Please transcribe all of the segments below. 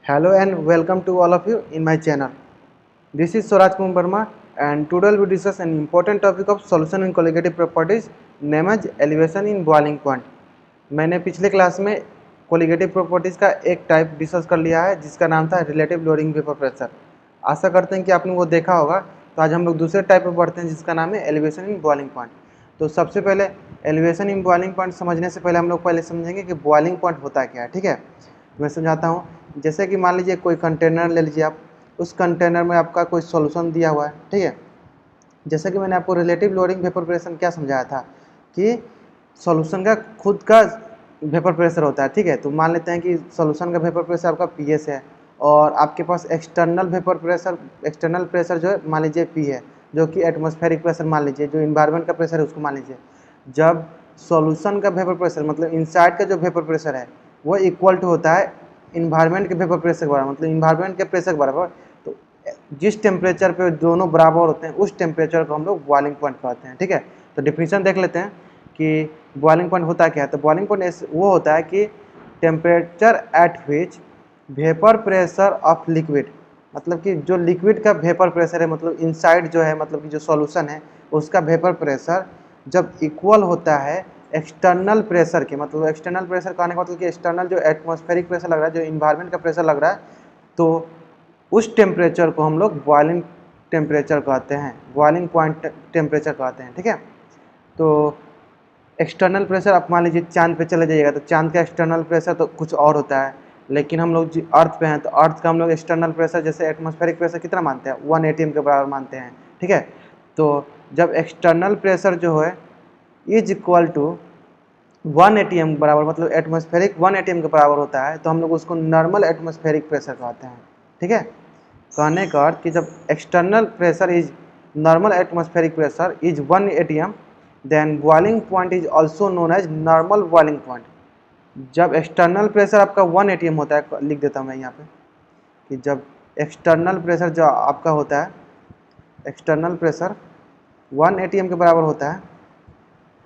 Hello and welcome to all of you in my channel. This is Swaraj Kumar Verma and today we will discuss an important topic of solution in colligative properties named as elevation in boiling point. मैंने पिछले class में colligative properties का एक type discuss कर लिया है जिसका नाम था रिलेटिव लोडिंग वेपर प्रेशर। आशा करते हैं कि आपने वो देखा होगा। तो आज हम लोग दूसरे टाइप पे बढ़ते हैं जिसका नाम है एलिवेशन इन बॉइलिंग पॉइंट। तो सबसे पहले एलिवेशन इन बॉइलिंग पॉइंट समझने से पहले हम लोग पहले समझेंगे कि बॉइलिंग पॉइंट होता क्या है। ठीक है, तो मैं समझाता हूँ। जैसे कि मान लीजिए कोई कंटेनर ले लीजिए आप, उस कंटेनर में आपका कोई सॉल्यूशन दिया हुआ है। ठीक है, जैसे कि मैंने आपको रिलेटिव लोडिंग वेपर प्रेशर क्या समझाया था कि सॉल्यूशन का खुद का वेपर प्रेशर होता है। ठीक है, तो मान लेते हैं कि सॉल्यूशन का वेपर प्रेशर आपका पीएस है और आपके पास external vapour pressure, external pressure जो है मान लीजिए पी है, जो कि एटमॉस्फेरिक प्रेशर मान लीजिए, जो इन्वायरमेंट का प्रेशर है उसको मान लीजिए। जब सॉल्यूशन का वेपर प्रेशर मतलब इनसाइड का जो वेपर प्रेशर है वो इक्वल टू होता है इन्वायरमेंट के वेपर प्रेशर के बराबर, मतलब इन्वायरमेंट के प्रेशर के बराबर। तो जिस टेम्परेचर पे दोनों बराबर होते हैं उस टेम्परेचर को हम लोग बॉइलिंग पॉइंट कहते हैं। ठीक है, तो डिफिनीशन देख लेते हैं कि बॉइलिंग पॉइंट होता क्या है। तो बॉइलिंग पॉइंट वो होता है कि temperature at which vapour pressure of liquid, मतलब कि जो लिक्विड का वेपर प्रेशर है, मतलब इनसाइड जो है, मतलब कि जो सॉल्यूशन है उसका वेपर प्रेशर जब इक्वल होता है एक्सटर्नल प्रेशर के, मतलब एक्सटर्नल प्रेशर कहने का मतलब कि एक्सटर्नल जो एटमॉस्फेरिक प्रेशर लग रहा है, जो इन्वायरमेंट का प्रेशर लग रहा है, तो उस टेम्परेचर को हम लोग बॉइलिंग टेम्परेचर कहते हैं, बॉइलिंग पॉइंट टेम्परेचर कहते हैं। ठीक है, तो एक्सटर्नल प्रेशर आप मान लीजिए चांद पे चले जाइएगा तो चांद का एक्सटर्नल प्रेशर तो कुछ और होता है, लेकिन हम लोग अर्थ पे हैं तो अर्थ का हम लोग एक्सटर्नल प्रेशर जैसे एटमॉस्फेरिक प्रेशर कितना मानते हैं, 1 atm के बराबर मानते हैं। ठीक है, तो जब एक्सटर्नल प्रेशर जो है इज इक्वल टू 1 atm बराबर, मतलब एटमॉस्फेरिक 1 atm के बराबर होता है, तो हम लोग उसको नॉर्मल एटमॉस्फेरिक प्रेशर कहते हैं। ठीक है, कहने का अर्थ कि जब external pressure is normal atmospheric pressure is 1 atm then boiling point is also known as normal boiling point. जब एक्सटर्नल प्रेशर आपका 1 atm होता है, लिख देता हूँ मैं यहाँ पे कि जब एक्सटर्नल प्रेशर जो आपका होता है, एक्सटर्नल प्रेशर 1 atm के बराबर होता है,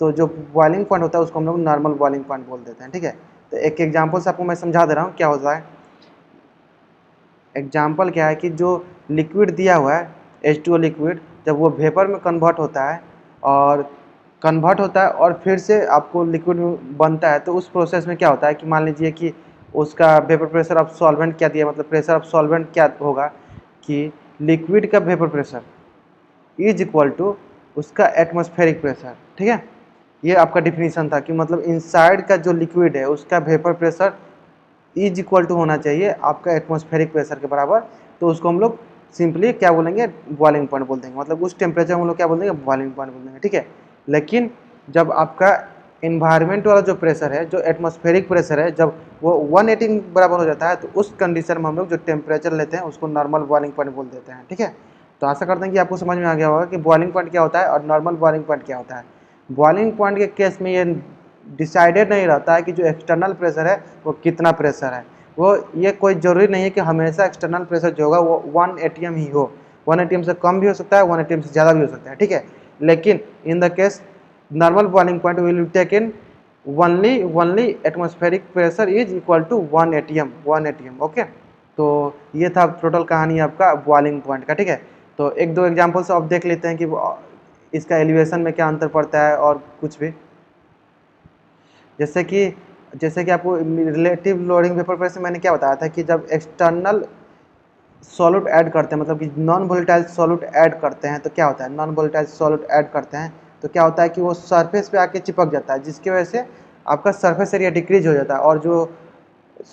तो जो बॉइलिंग पॉइंट होता है उसको हम लोग नॉर्मल बॉइलिंग पॉइंट बोल देते हैं। ठीक है, तो एक एग्जाम्पल से आपको मैं समझा दे रहा हूँ क्या होता है। एग्जाम्पल क्या है कि जो लिक्विड दिया हुआ है H2O लिक्विड, जब वो वेपर में कन्वर्ट होता है और फिर से आपको लिक्विड में बनता है, तो उस प्रोसेस में क्या होता है कि मान लीजिए कि उसका वेपर प्रेशर ऑफ सॉल्वेंट क्या दिया, मतलब प्रेशर ऑफ सॉल्वेंट क्या होगा कि लिक्विड का vapour pressure is equal to उसका एटमॉस्फेरिक प्रेशर। ठीक है, ये आपका डिफिनीशन था कि मतलब इनसाइड का जो लिक्विड है उसका vapour pressure is equal to होना चाहिए आपका एटमॉस्फेरिक प्रेशर के बराबर। तो उसको हम लोग सिंपली क्या बोलेंगे, बॉइलिंग पॉइंट बोल देंगे, मतलब उस टेम्परेचर हम लोग क्या बोल देंगे, बॉइलिंग पॉइंट बोल देंगे। ठीक है, लेकिन जब आपका इन्वायरमेंट वाला जो प्रेशर है, जो एटमॉस्फेरिक प्रेशर है, जब वो 1 atm बराबर हो जाता है, तो उस कंडीशन में हम लोग जो टेम्परेचर लेते हैं उसको नॉर्मल बॉइलिंग पॉइंट बोल देते हैं। ठीक है, तो आशा करते हैं कि आपको समझ में आ गया होगा कि बॉइलिंग पॉइंट क्या होता है और नॉर्मल बॉइलिंग पॉइंट क्या होता है। बॉइलिंग पॉइंट के केस में ये डिसाइडेड नहीं रहता है कि जो एक्सटर्नल प्रेशर है वो कितना प्रेशर है, वो ये कोई ज़रूरी नहीं है कि हमेशा एक्सटर्नल प्रेशर जो होगा वो 1 atm ही हो। 1 atm से कम भी हो सकता है, 1 atm से ज़्यादा भी हो सकता है। ठीक है, लेकिन in the case normal boiling point will be taken only atmospheric pressure is equal to 1 atm। Okay, तो ये था टोटल कहानी आपका बॉइलिंग पॉइंट का। ठीक है, तो एक दो एग्जाम्पल से अब देख लेते हैं कि इसका एलिवेशन में क्या अंतर पड़ता है और कुछ भी। जैसे कि आपको रिलेटिव लोडिंग वेपर प्रेशर मैंने क्या बताया था कि जब एक्सटर्नल सॉल्यूट ऐड करते हैं, मतलब कि नॉन वोलेटाइल सॉल्यूट ऐड करते हैं, तो क्या होता है, नॉन वोलेटाइल सॉल्यूट ऐड करते हैं तो क्या होता है कि वो सरफेस पे आके चिपक जाता है, जिसकी वजह से आपका सरफेस एरिया डिक्रीज हो जाता है और जो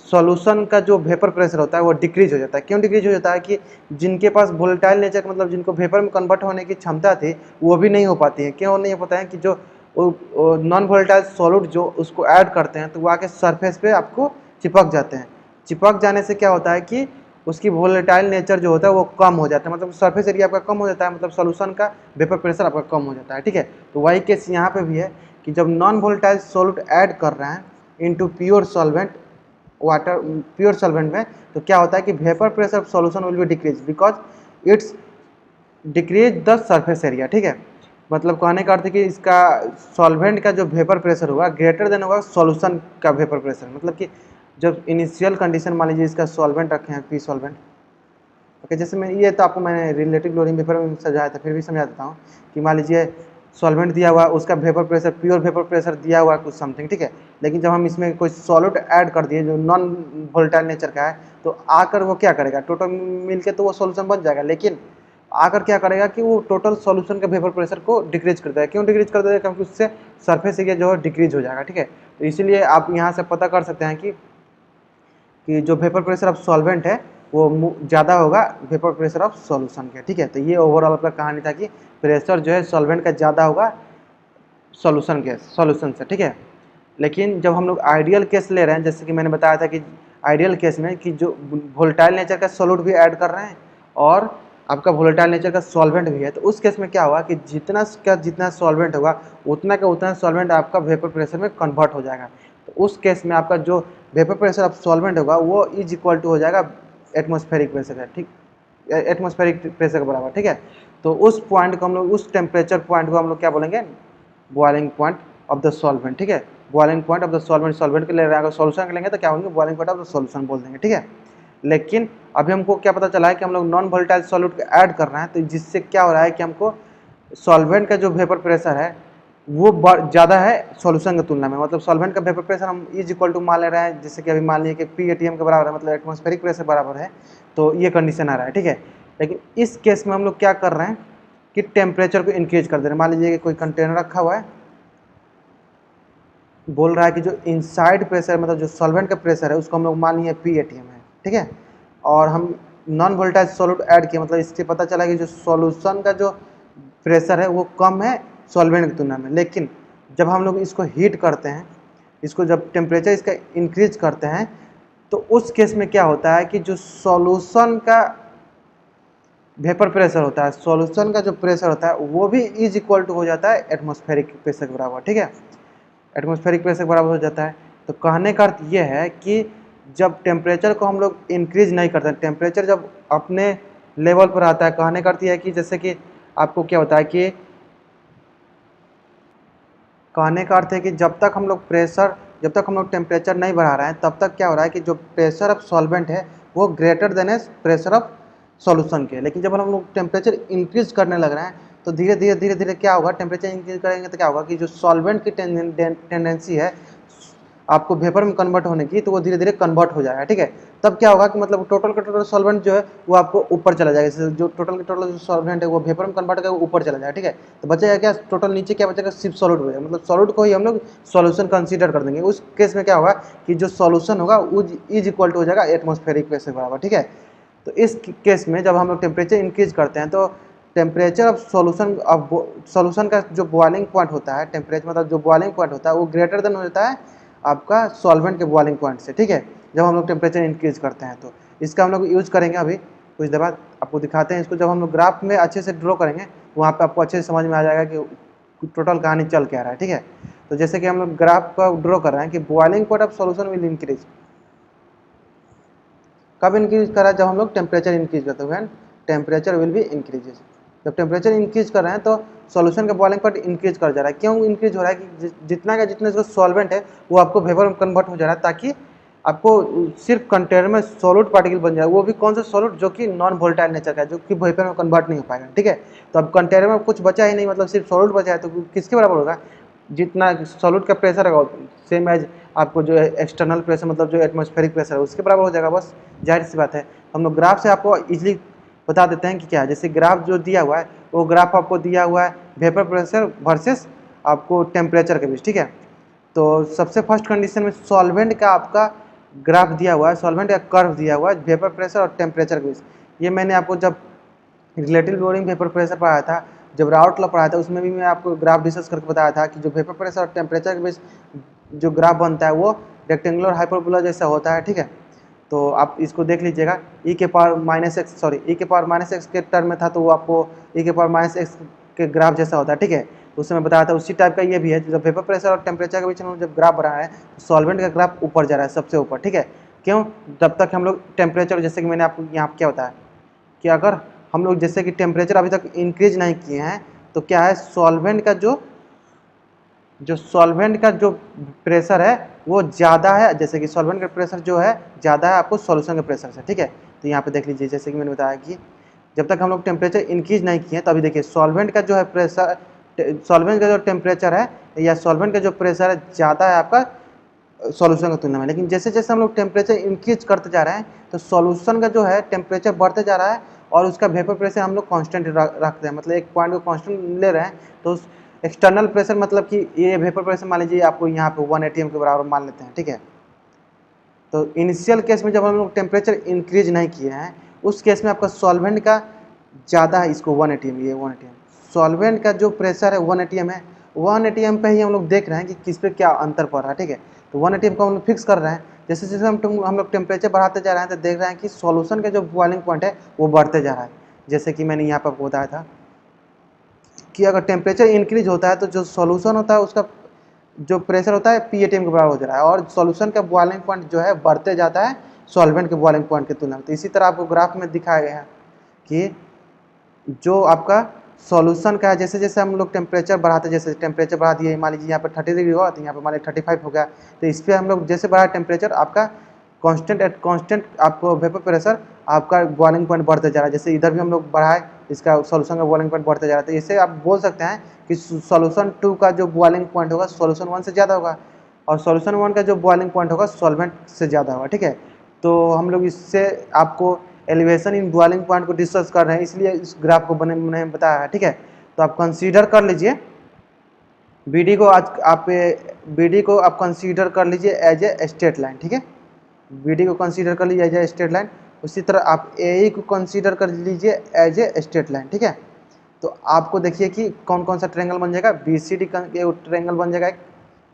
सॉल्यूशन का जो वेपर प्रेशर होता है वो डिक्रीज हो जाता है। क्यों डिक्रीज हो जाता है कि जिनके पास वोलेटाइल नेचर, मतलब जिनको वेपर में कन्वर्ट होने की क्षमता थी वो भी नहीं हो पाती है। क्यों नहीं हो पाता है कि जो नॉन वोलेटाइल सॉल्यूट जो उसको ऐड करते हैं तो वो आके सरफेस पे आपको चिपक जाते हैं। चिपक जाने से क्या होता है कि उसकी वोलेटाइल नेचर जो होता है वो कम हो जाता है, मतलब सरफेस एरिया आपका कम हो जाता है, मतलब सॉल्यूशन का वेपर प्रेशर आपका कम हो जाता है। ठीक है, तो वही केस यहाँ पे भी है कि जब नॉन वोलेटाइल सॉल्यूट ऐड कर रहे हैं into pure solvent, water pure solvent में, तो क्या होता है कि vapour pressure of solution will be decrease because it's decrease the surface area. ठीक है, मतलब कहने का अर्थ है कि इसका सॉल्वेंट का जो वेपर प्रेशर होगा ग्रेटर देन होगा सॉल्यूशन का वेपर प्रेशर, मतलब कि जब इनिशियल कंडीशन मान लीजिए इसका सॉल्वेंट रखे हैं पी सॉल्वेंट, ओके, जैसे मैं ये तो आपको मैंने रिलेटिव क्लोरीन वेपर में समझाया था, फिर भी समझा देता हूँ कि मान लीजिए सॉल्वेंट दिया हुआ, उसका vapour pressure, pure vapour pressure दिया हुआ कुछ समथिंग, ठीक है। लेकिन जब हम इसमें कोई सॉल्यूट ऐड कर दिए जो नॉन वोलेटाइल नेचर का है, तो आकर वो क्या करेगा, टोटल मिलके तो वो सॉल्यूशन बन जाएगा, लेकिन आकर क्या करेगा कि वो टोटल सॉल्यूशन के वेपर प्रेशर को डिक्रीज कर देगा। क्यों डिक्रीज कर देगा, क्योंकि उससे सरफेस एरिया जो है डिक्रीज हो जाएगा, ठीक है। तो इसीलिए आप यहाँ से पता कर सकते हैं कि जो वेपर प्रेशर ऑफ सॉल्वेंट है वो ज़्यादा होगा वेपर प्रेशर ऑफ सॉल्यूशन के, ठीक है। तो ये ओवरऑल आपका कहानी था कि प्रेशर जो है सॉल्वेंट का ज़्यादा होगा सॉल्यूशन से, ठीक है। लेकिन जब हम लोग आइडियल केस ले रहे हैं, जैसे कि मैंने बताया था कि आइडियल केस में कि जो वोलेटाइल नेचर का सॉल्यूट भी ऐड कर रहे हैं और आपका वोलेटाइल नेचर का सॉल्वेंट भी है, तो उस केस में क्या होगा कि जितना सॉल्वेंट होगा उतना का उतना सॉल्वेंट आपका वेपर प्रेशर में कन्वर्ट हो जाएगा। तो उस केस में आपका जो वेपर प्रेशर ऑफ सॉल्वेंट होगा वो इज इक्वल टू हो जाएगा एटमॉस्फेरिक प्रेशर है, ठीक, एटमॉस्फेरिक प्रेशर के बराबर, ठीक है। तो उस पॉइंट को हम लोग, उस टेम्परेचर पॉइंट को हम लोग क्या बोलेंगे, boiling point of the solvent, ठीक है। Boiling point of the solvent के ले रहे हैं, अगर सॉल्यूशन के लेंगे तो क्या होंगे, boiling point of the solution बोल देंगे, ठीक है। लेकिन अभी हमको क्या पता चला है कि हम लोग नॉन वोलेटाइल सॉल्यूट ऐड कर रहे हैं, तो जिससे क्या हो रहा है कि हमको सॉल्वेंट का जो वेपर प्रेशर है वो ज़्यादा है सॉल्यूशन की तुलना में। मतलब सॉल्वेंट का वेपर प्रेशर हम इज इक्वल टू मान ले रहे हैं, जैसे कि अभी मान लीजिए कि PATM के बराबर है, मतलब एटमॉस्फेरिक प्रेशर बराबर है, तो ये कंडीशन आ रहा है, ठीक है। लेकिन इस केस में हम लोग क्या कर रहे हैं कि टेम्परेचर को इंक्रीज कर दे रहे हैं। मान लीजिए कि कोई कंटेनर रखा हुआ है, बोल रहा है कि जो इनसाइड प्रेशर, मतलब जो सॉल्वेंट का प्रेशर है उसको हम लोग मान लिए PATM है, ठीक है। और हम नॉन वोलेटाइल सॉल्यूट ऐड किया, मतलब इससे पता चला कि जो सॉल्यूशन का जो प्रेशर है वो कम है सॉल्वेंट की तुलना में। लेकिन जब हम लोग इसको हीट करते हैं, इसको जब टेम्परेचर इसका इंक्रीज करते हैं, तो उस केस में क्या होता है कि जो सॉल्यूशन का वेपर प्रेशर होता है, सॉल्यूशन का जो प्रेशर होता है वो भी इज इक्वल टू हो जाता है एटमॉस्फेरिक प्रेशर के बराबर, ठीक है। एटमॉस्फेरिक प्रेशर के बराबर हो जाता है। तो कहने का अर्थ ये है कि जब टेम्परेचर को हम लोग इंक्रीज नहीं करते, टेम्परेचर जब अपने लेवल पर आता है, कहने का अर्थ ये है कि जैसे कि आपको क्या होता है कि कहने का अर्थ है कि जब तक हम लोग टेम्परेचर नहीं बढ़ा रहे हैं, तब तक क्या हो रहा है कि जो प्रेशर ऑफ सॉल्वेंट है वो greater than as pressure of solution के। लेकिन जब हम लोग टेम्परेचर इंक्रीज करने लग रहे हैं, तो धीरे धीरे क्या होगा, टेम्परेचर इंक्रीज करेंगे तो क्या होगा कि जो सॉल्वेंट की टेंडेंसी है आपको वेपर में कन्वर्ट होने की, तो वो धीरे धीरे कन्वर्ट हो जाएगा, ठीक है। तब क्या होगा कि मतलब टोटल का टोटल सॉल्वेंट जो है वो आपको ऊपर चला जाएगा, जैसे जो टोटल का टोटल जो सॉल्वेंट है वो वेपर में कन्वर्ट करके ऊपर चला जाएगा, ठीक है। तो बचेगा क्या, टोटल नीचे क्या बचेगा, सिर्फ सॉल्यूट बचेगा, मतलब सॉल्यूट को ही हम लोग सॉल्यूशन कंसीडर कर देंगे। उस केस में क्या होगा कि जो सॉल्यूशन होगा वो इज इक्वल टू हो जाएगा एटमॉस्फेरिक प्रेशर के बराबर, ठीक है। तो इस केस में जब हम लोग टेम्परेचर इंक्रीज करते हैं, तो टेम्परेचर ऑफ सॉल्यूशन का जो बॉइलिंग पॉइंट होता है, टेम्परेचर मतलब जो बॉइलिंग पॉइंट होता है वो ग्रेटर देन हो जाता है आपका सॉल्वेंट के बॉइलिंग पॉइंट से, ठीक है। जब हम लोग टेम्परेचर इंक्रीज करते हैं, तो इसका हम लोग यूज करेंगे अभी कुछ देर बाद, आपको दिखाते हैं इसको। जब हम लोग ग्राफ में अच्छे से ड्रॉ करेंगे, वहाँ पे आपको अच्छे से समझ में आ जाएगा कि टोटल कहानी चल क्या रहा है, ठीक है। तो जैसे कि हम लोग ग्राफ का ड्रॉ कर रहे हैं कि boiling point of solution will increase, कब इंक्रीज करा, जब हम लोग टेम्परेचर इंक्रीज करते हैं, टेम्परेचर विल बी इंक्रीजेज। जब टेम्परेचर इंक्रीज कर रहे हैं तो सॉल्यूशन का बॉइलिंग पॉइंट इंक्रीज कर जा रहा है। क्यों इंक्रीज हो रहा है कि जितना का जितना इसका सॉल्वेंट है वो आपको वेपर में कन्वर्ट हो जा रहा है, ताकि आपको सिर्फ कंटेनर में सॉलिड पार्टिकल बन जाए, वो भी कौन सा सॉलिड, जो कि नॉन वोलेटाइल नेचर का है, जो कि वेपर में कन्वर्ट नहीं हो पाएगा, ठीक है। तो अब कंटेनर में कुछ बचा ही नहीं, मतलब सिर्फ सॉलिड बचा है, तो किसके बराबर होगा, जितना सॉलिड का प्रेशर होगा सेम एज आपको जो एक्सटर्नल प्रेशर, मतलब जो एटमॉस्फेरिक प्रेशर है उसके बराबर हो जाएगा, बस जाहिर सी बात है। हम लोग ग्राफ से आपको इजीली बता देते हैं कि क्या है। जैसे ग्राफ जो दिया हुआ है वो ग्राफ आपको दिया हुआ है वेपर प्रेशर वर्सेस आपको टेम्परेचर के बीच, ठीक है। तो सबसे फर्स्ट कंडीशन में सॉल्वेंट का आपका ग्राफ दिया हुआ है, सॉल्वेंट का कर्व दिया हुआ है वेपर प्रेशर और टेम्परेचर के बीच। ये मैंने आपको जब रिलेटिव लोडिंग वेपर प्रेशर पढ़ाया था, जब राउट लॉ पढ़ाया था, उसमें भी मैं आपको ग्राफ डिस्कस करके बताया था कि जो वेपर प्रेशर और टेम्परेचर के बीच जो ग्राफ बनता है वो रेक्टेंगुलर हाइपरबोला जैसा होता है, ठीक है। तो आप इसको देख लीजिएगा, e के पावर माइनस एक्स के टर्म में था, तो वो आपको e के पावर माइनस एक्स के ग्राफ जैसा होता है, ठीक है। तो उसमें बताया था उसी टाइप का ये भी है। जब वेपर प्रेशर और टेम्परेचर के बीच में जब ग्राफ बना है, सॉल्वेंट का ग्राफ ऊपर जा रहा है, सबसे ऊपर, ठीक है। क्यों, जब तक हम लोग टेम्परेचर, जैसे कि मैंने आपको यहाँ क्या होता है कि अगर हम लोग जैसे कि टेम्परेचर अभी तक इंक्रीज नहीं किए हैं, तो क्या है, सॉल्वेंट का जो सॉल्वेंट का जो प्रेशर है वो ज़्यादा है, जैसे कि सॉल्वेंट का प्रेशर जो है ज़्यादा है आपको सॉल्यूशन के प्रेशर से, ठीक है। तो यहाँ पे देख लीजिए, जैसे कि मैंने बताया कि जब तक हम लोग टेम्परेचर इंक्रीज नहीं किए, तो अभी देखिए सॉल्वेंट का जो है प्रेशर, सॉल्वेंट का जो टेम्परेचर है या सॉल्वेंट का जो प्रेशर है ज़्यादा है आपका सॉल्यूशन की तुलना में। लेकिन जैसे जैसे हम लोग टेम्परेचर इंक्रीज करते जा रहे हैं तो सॉल्यूशन का जो है टेम्परेचर बढ़ते जा रहा है और उसका वेपर प्रेशर हम लोग कांस्टेंट रखते हैं, मतलब एक पॉइंट को कांस्टेंट ले रहे हैं। तो एक्सटर्नल प्रेशर मतलब कि ये वेपर प्रेशर मान लीजिए आपको यहाँ पे 1 atm के बराबर मान लेते हैं, ठीक है। तो इनिशियल केस में जब हम लोग टेम्परेचर इंक्रीज नहीं किए हैं, उस केस में आपका सॉल्वेंट का ज़्यादा है, इसको 1 atm, ये 1 atm सॉल्वेंट का जो प्रेशर है 1 atm है। 1 atm पे ही हम लोग देख रहे हैं कि किस पे क्या अंतर पड़ रहा है, ठीक है। तो 1 atm को हम लोग फिक्स कर रहे हैं। जैसे जैसे हम लोग टेम्परेचर बढ़ाते जा रहे हैं तो देख रहे हैं कि सॉल्यूशन का जो बॉइलिंग पॉइंट है वो बढ़ते जा रहा है। जैसे कि मैंने यहाँ पर आपको बताया था कि अगर टेम्परेचर इंक्रीज होता है तो जो सॉल्यूशन होता है उसका जो प्रेशर होता है P atm के बराबर हो जा रहा है और सॉल्यूशन का बॉइलिंग पॉइंट जो है बढ़ते जाता है सॉल्वेंट के बॉइलिंग पॉइंट की तुलना में। तो इसी तरह आपको ग्राफ में दिखाया गया है कि जो आपका सॉल्यूशन का है, जैसे जैसे हम लोग टेम्परेचर बढ़ाते, जैसे टेम्परेचर बढ़ा दिए, मान लीजिए यहाँ पर 30 डिग्री हुआ तो यहाँ पर मान लीजिए 35 हो गया। तो इस पर हम लोग जैसे बढ़ा टेम्परेचर आपका कांस्टेंट आपको वेपर प्रेशर आपका बॉइलिंग पॉइंट बढ़ते जा रहा है। जैसे इधर भी हम लोग बढ़ाए, इसका सॉल्यूशन का बॉइलिंग पॉइंट बढ़ते जा रहा है। तो इससे आप बोल सकते हैं कि सॉल्यूशन 2 का जो बॉइलिंग पॉइंट होगा सॉल्यूशन 1 से ज़्यादा होगा और सॉल्यूशन 1 का जो बॉइलिंग पॉइंट होगा सॉल्वेंट से ज़्यादा होगा, ठीक है। तो हम लोग इससे आपको एलिवेशन इन बॉइलिंग पॉइंट को डिस्कस कर रहे हैं, इसलिए इस ग्राफ को मैंने बताया है, ठीक है। तो आप कंसीडर कर लीजिए BD को, आज आप BD को आप कंसीडर कर लीजिए एज ए स्ट्रेट लाइन, ठीक है। BD को कंसीडर कर लीजिए एज ए स्ट्रेट लाइन। उसी तरह आप AE को कंसीडर कर लीजिए एज ए स्ट्रेट लाइन, ठीक है। तो आपको देखिए कि कौन कौन सा ट्रेंगल बन जाएगा। BCD ट्रेंगल बन जाएगा, एक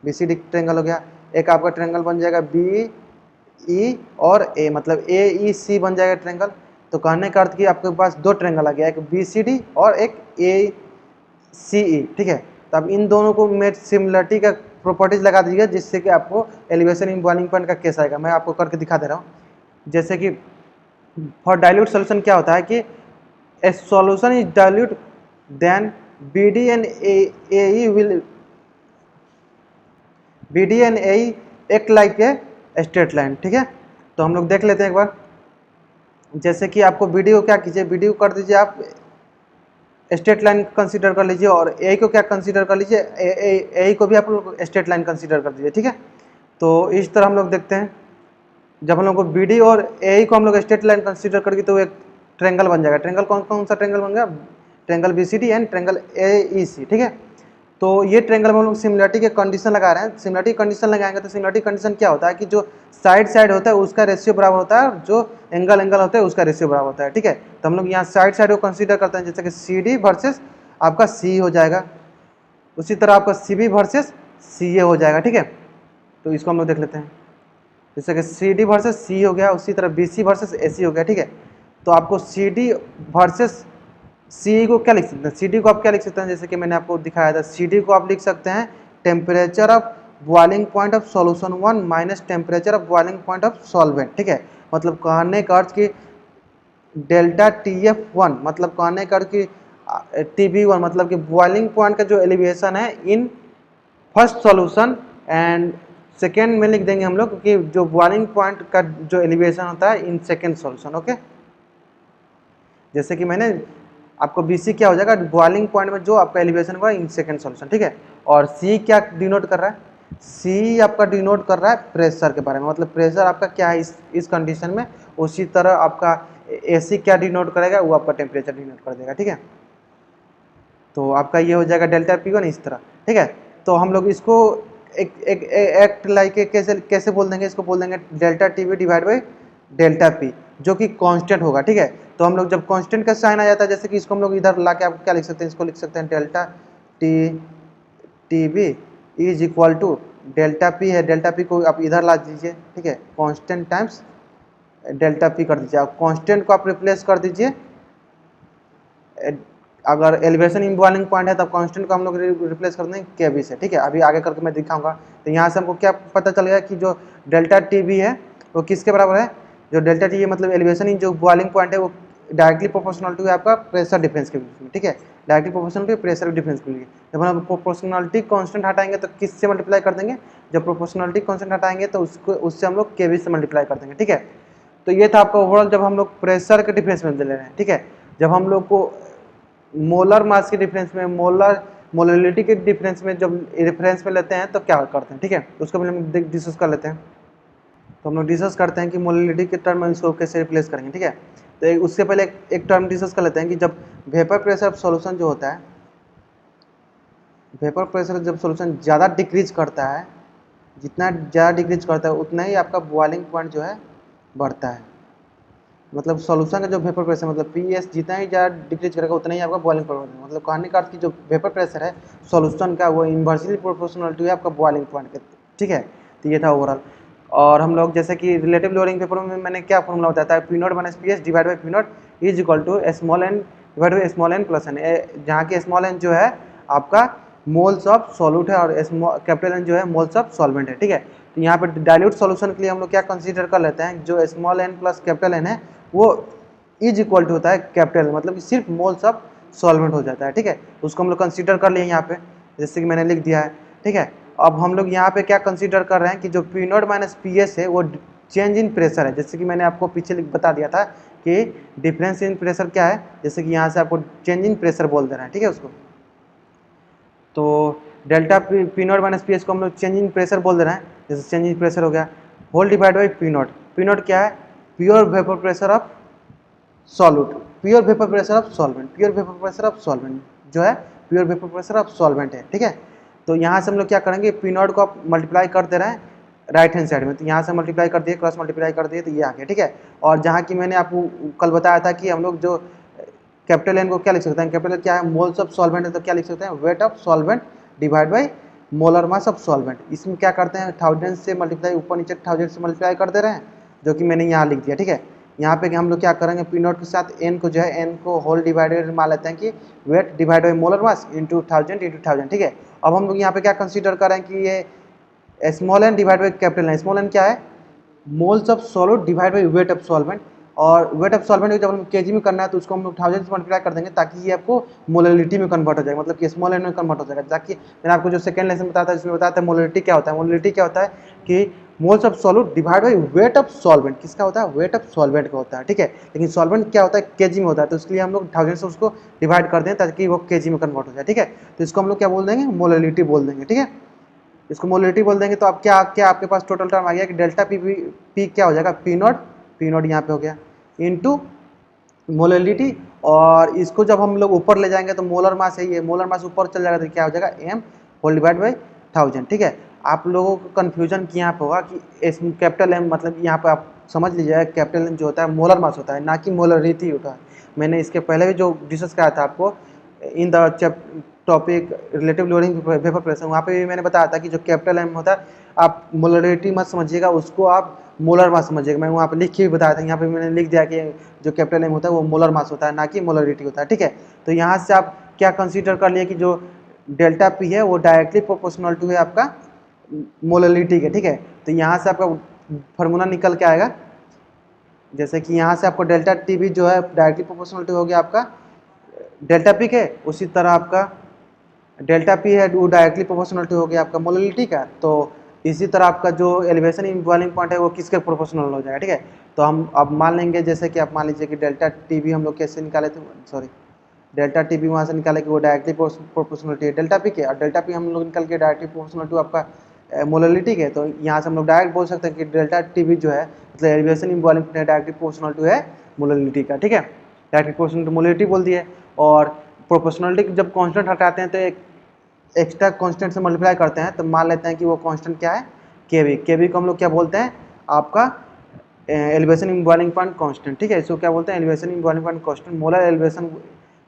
BCD ट्रेंगल हो गया। एक आपका ट्रेंगल बन जाएगा BE और A, मतलब AEC बन जाएगा ट्रेंगल। तो कहने का अर्थ कि आपके पास 2 ट्रेंगल आ गया, एक BCD और एक ACE, ठीक है। तो अब इन दोनों को मेट सिमिलरिटी का प्रॉपर्टीज लगा दीजिएगा, जिससे कि आपको एलिवेशन इन बॉइलिंग पॉइंट का केस आएगा। मैं आपको करके दिखा दे रहा हूँ। जैसे कि फॉर डाइल्यूट सोल्यूशन क्या होता है कि a solution is dilute then BD and AE act like a straight line, ठीक है। तो हम लोग देख लेते हैं एक बार। जैसे कि आपको BD को क्या कीजिए, BD को कर दीजिए आप स्ट्रेट लाइन कंसीडर कर लीजिए और AE को क्या कंसीडर कर लीजिए, AE को भी आप लोग स्ट्रेट लाइन कंसीडर कर दीजिए, ठीक है। तो इस तरह हम लोग देखते हैं, जब हम लोग को BD और AE को हम लोग स्ट्रेट लाइन कंसीडर करके तो एक ट्रेंगल बन जाएगा। ट्रेंगल कौन कौन सा ट्रेंगल बन गया, triangle BCD and triangle AEC, ठीक है। तो ये ट्रेंगल में हम लोग सिमिलरिटी के कंडीशन लगा रहे हैं। सिमिलरिटी कंडीशन लगाएंगे तो सिमिलरिटी कंडीशन क्या होता है कि जो साइड होता है उसका रेशियो बराबर होता है, जो एंगल होता है उसका रेशियो बराबर होता है, ठीक है। तो हम लोग यहाँ साइड को कंसीडर करते हैं, जैसे कि CD वर्सेस आपका CE हो जाएगा, उसी तरह आपका CB वर्सेस CA हो जाएगा, ठीक है। तो इसको हम लोग देख लेते हैं, जैसे कि CD वर्सेस CE हो गया, उसी तरह BC वर्सेस AC हो गया, ठीक है। तो आपको CD वर्सेस CE को क्या लिख सकते हैं, CD को आप क्या लिख सकते हैं, जैसे कि मैंने आपको दिखाया था, CD को आप लिख सकते हैं temperature of boiling point of solution 1 minus temperature of boiling point of solvent, ठीक है। मतलब कहने का अर्थ कि डेल्टा TF1 मतलब कहने का अर्थ कि TB1 मतलब कि बॉइलिंग पॉइंट का जो एलिवेशन है in first solution, and second में लिख देंगे हम लोग कि जो बॉइलिंग पॉइंट का जो एलिवेशन होता है इन सेकेंड सॉल्यूशन, ओके। जैसे कि मैंने आपको BC क्या हो जाएगा, बॉइलिंग पॉइंट में जो आपका एलिवेशन हुआ इन सेकेंड सॉल्यूशन, ठीक है। और C क्या डिनोट कर रहा है, C आपका डिनोट कर रहा है प्रेशर के बारे में, मतलब प्रेशर आपका क्या है इस कंडीशन में। उसी तरह आपका AC क्या डिनोट करेगा, वो आपका टेम्परेचर डिनोट कर देगा, ठीक है। तो आपका ये हो जाएगा डेल्टा P1 इस तरह, ठीक है। तो हम लोग इसको एक एक्ट लाइक कैसे बोल देंगे, इसको बोल देंगे delta TB divide by delta P, जो कि कांस्टेंट होगा, ठीक है। तो हम लोग जब कांस्टेंट का साइन आ जाता है, जैसे कि इसको हम लोग इधर ला के आप क्या लिख सकते हैं, इसको लिख सकते हैं delta TB is equal to delta P है, डेल्टा P को आप इधर ला दीजिए, ठीक है, कांस्टेंट टाइम्स डेल्टा P कर दीजिए। आप कांस्टेंट को आप रिप्लेस कर दीजिए, अगर एलिवेशन इन बॉइलिंग पॉइंट है तब कांस्टेंट को हम लोग रिप्लेस कर देंगे KB से, ठीक है। अभी आगे करके मैं दिखाऊंगा। तो यहाँ से हमको क्या पता चल गया कि जो डेल्टा TB है वो किसके बराबर है, जो डेल्टा TB मतलब एलिवेशन इन जो बॉइलिंग पॉइंट है वो डायरेक्टली प्रोपोर्शनल है आपका प्रेशर डिफरेंस के बीच में, ठीक है, directly proportional to pressure difference के लिए। जब हम प्रोपोर्शनलिटी कांस्टेंट हटाएंगे तो किससे मल्टीप्लाई कर देंगे, जब प्रोपोर्शनलिटी कांस्टेंट हटाएंगे तो उससे हम लोग केवी से मल्टीप्लाई कर देंगे, ठीक है। तो ये था आपका ओवरऑल जब हम लोग प्रेशर के डिफरेंस में ले रहे हैं, ठीक है। जब हम लोग को मोलर मास के डिफरेंस में, मोलरिटी के डिफरेंस में जब रेफरेंस में लेते हैं तो क्या करते हैं, ठीक है, उसको पहले हम डिस्कस कर लेते हैं। तो हम लोग डिस्कस करते हैं कि मोलरिटी के टर्म में इसको कैसे रिप्लेस करेंगे, ठीक है। तो उससे पहले एक टर्म डिस्कस कर लेते हैं कि जब वेपर प्रेशर सॉल्यूशन जो होता है, वेपर प्रेशर जब सॉल्यूशन ज़्यादा डिक्रीज करता है, जितना ज़्यादा डिक्रीज करता है उतना ही आपका बॉइलिंग पॉइंट जो है बढ़ता है। मतलब सॉल्यूशन का जो वेपर प्रेशर मतलब पीएस जितना ही ज़्यादा डिक्रीज करेगा उतना ही आपका बॉइलिंग पॉइंट बढ़ेगा। मतलब कहने का अर्थ कि जो वेपर प्रेशर है सॉल्यूशन का वो इन्वर्सली प्रोपोर्शनल टू है आपका बॉइलिंग पॉइंट के, ठीक है। तो ये था ओवरऑल। और हम लोग जैसे कि रिलेटिव लोअरिंग पेपर में मैंने क्या फॉर्मूला बताया था, P naught minus P S divide by P naught is equal to small N divide by small N plus N, जहाँ की स्मॉल एन जो है आपका मोल्स ऑफ सॉल्यूट है और कैपिटल एन जो है मोल्स ऑफ सॉल्वेंट है, ठीक है। तो यहाँ पे डाइल्यूट सॉल्यूशन के लिए हम लोग क्या कंसीडर कर लेते हैं, जो small N plus capital N है वो इज इक्वल टू होता है कैपिटल, मतलब कि सिर्फ मोल्स ऑफ सॉल्वेंट हो जाता है, ठीक है। उसको हम लोग कंसीडर कर लिए यहाँ पे, जैसे कि मैंने लिख दिया है, ठीक है। अब हम लोग यहाँ पे क्या कंसीडर कर रहे हैं कि जो P naught minus P S है वो चेंज इन प्रेशर है, जैसे कि मैंने आपको पीछे बता दिया था कि डिफरेंस इन प्रेशर क्या है, जैसे कि यहाँ से आपको चेंज इन प्रेशर बोल दे रहे हैं, ठीक है उसको। तो delta P naught minus P S को हम लोग चेंज इन प्रेशर बोल दे रहे हैं, जैसे चेंज इन प्रेशर हो गया whole divide by P naught. P naught क्या है, pure vapour pressure of solute, pure vapour pressure of solvent, pure vapour pressure of solvent जो है pure vapour pressure of solvent है, ठीक है। तो यहाँ से हम लोग क्या करेंगे, पी नॉट को आप मल्टीप्लाई कर दे रहे हैं राइट हैंड साइड में, तो यहाँ से मल्टीप्लाई कर दिए, क्रॉस मल्टीप्लाई कर दिए, तो ये आ गया, ठीक है। और जहाँ की मैंने आपको कल बताया था कि हम लोग जो कैपिटल एन को क्या लिख सकते हैं, कैपिटल क्या है मोल्स ऑफ सॉल्वेंट है, तो क्या लिख सकते हैं wait of solvent divide by molar mass of solvent. इसमें क्या करते हैं 1000 से मल्टीप्लाई, ऊपर नीचे 1000 से मल्टीप्लाई कर दे रहे हैं, जो कि मैंने यहाँ लिख दिया, ठीक है। यहाँ पे हम लोग क्या करेंगे, पी नॉट के साथ एन को जो है एन को होल डिवाइडेड मान लेते हैं कि weight divide by molar mass into 1000, ठीक है। अब हम लोग यहाँ पे क्या कंसीडर कर रहे हैं कि ये small N divide by capital N, small N क्या है moles of solid divide by weight of solvent, और वेट ऑफ सॉल्वेंट जब हम केजी में करना है तो उसको हम लोग 1000 से मल्टीप्लाई कर देंगे ताकि ये आपको मोलरिटी में कन्वर्ट हो जाएगा, मतलब कि स्मॉल एन में कन्वर्ट हो जाएगा। ताकि मैंने आपको जो सेकंड लेसन बताया था इसमें बताया था मोलरिटी क्या होता है, मोलरिटी क्या होता है कि moles of solute divide by weight of solvent, किसका होता है वेट ऑफ सॉल्वेंट का होता है, ठीक है। लेकिन सॉल्वेंट क्या होता है केजी में होता है, तो इसके लिए हम लोग 1000 से उसको डिवाइड कर दें ताकि वो केजी में कन्वर्ट हो जाए, ठीक है। तो इसको हम लोग क्या बोल देंगे मोलरिटी बोल देंगे, ठीक है। इसको मोलरिटी बोल देंगे। तो अब क्या क्या आपके पास टोटल टर्म आ गया कि डेल्टा पी क्या हो जाएगा, पी नॉट यहाँ पे हो गया इनटू मोलरिटी, और इसको जब हम लोग ऊपर ले जाएंगे तो मोलर मास है, ये मोलर मास ऊपर चल जाएगा तो क्या हो जाएगा एम होल डिवाइड बाई 1000, ठीक है। आप लोगों को कन्फ्यूजन कि यहाँ पे होगा कि कैपिटल एम मतलब यहाँ पे आप समझ लीजिएगा कैपिटल एम जो होता है मोलर मास होता है, ना कि मोलरिटी होता है। मैंने इसके पहले भी जो डिस्कस कराया था आपको in the topic relative loading vapour pressure, वहाँ पे भी मैंने बताया था कि जो कैपिटल एम होता है आप मोलरिटी मत समझिएगा, उसको आप मोलर मास समझिएगा। मैं वहाँ पे लिख के भी बताया था, यहाँ पे मैंने लिख दिया कि जो कैपिटल एम होता है वो मोलर मास होता है, ना कि मोलरिटी होता है, ठीक है। तो यहाँ से आप क्या कंसीडर कर लिए कि जो डेल्टा पी है वो डायरेक्टली प्रोपोर्शनल टू है आपका मोलरिटी के, ठीक है। तो यहाँ से आपका फार्मूला निकल के आएगा, जैसे कि यहाँ से आपको डेल्टा टी भी जो है डायरेक्टली प्रोपोर्शनल टू हो गया आपका डेल्टा पी के, उसी तरह आपका डेल्टा पी है वो डायरेक्टली प्रोपोर्शनल टू हो गया आपका मोलरिटी का। तो इसी तरह आपका जो एलिवेशन इन बॉइलिंग पॉइंट है वो किसके प्रोपोर्शनल हो जाएगा, ठीक है। तो हम अब मान लेंगे जैसे कि आप मान लीजिए कि डेल्टा टी भी हम लोग कैसे निकाले थे, सॉरी डेल्टा टी भी वहाँ से निकाले कि वो डायरेक्टली प्रोपोर्शनलिटी है डेल्टा पी के, और डेल्टा पी हम लोग निकल के डायरेक्टली प्रोपोर्शनल टू आपका मोलरिटी के। तो यहाँ से हम लोग डायरेक्ट बोल सकते हैं कि डेल्टा टी भी जो है मतलब elevation in boiling point directly proportional to है मोलरिटी का, ठीक है। डायरेक्टली प्रोपोर्शनल टू मोलरिटी बोल दिए। और प्रोपोर्शनलिटी जब कॉन्स्टेंट हटाते हैं तो एक एक्स्ट्रा कांस्टेंट से मल्टीप्लाई करते हैं, तो मान लेते हैं कि वो कांस्टेंट क्या है केवी को हम लोग क्या बोलते हैं आपका elevation in boiling point constant, ठीक है। इसको क्या बोलते हैं elevation in boiling point constant, molar elevation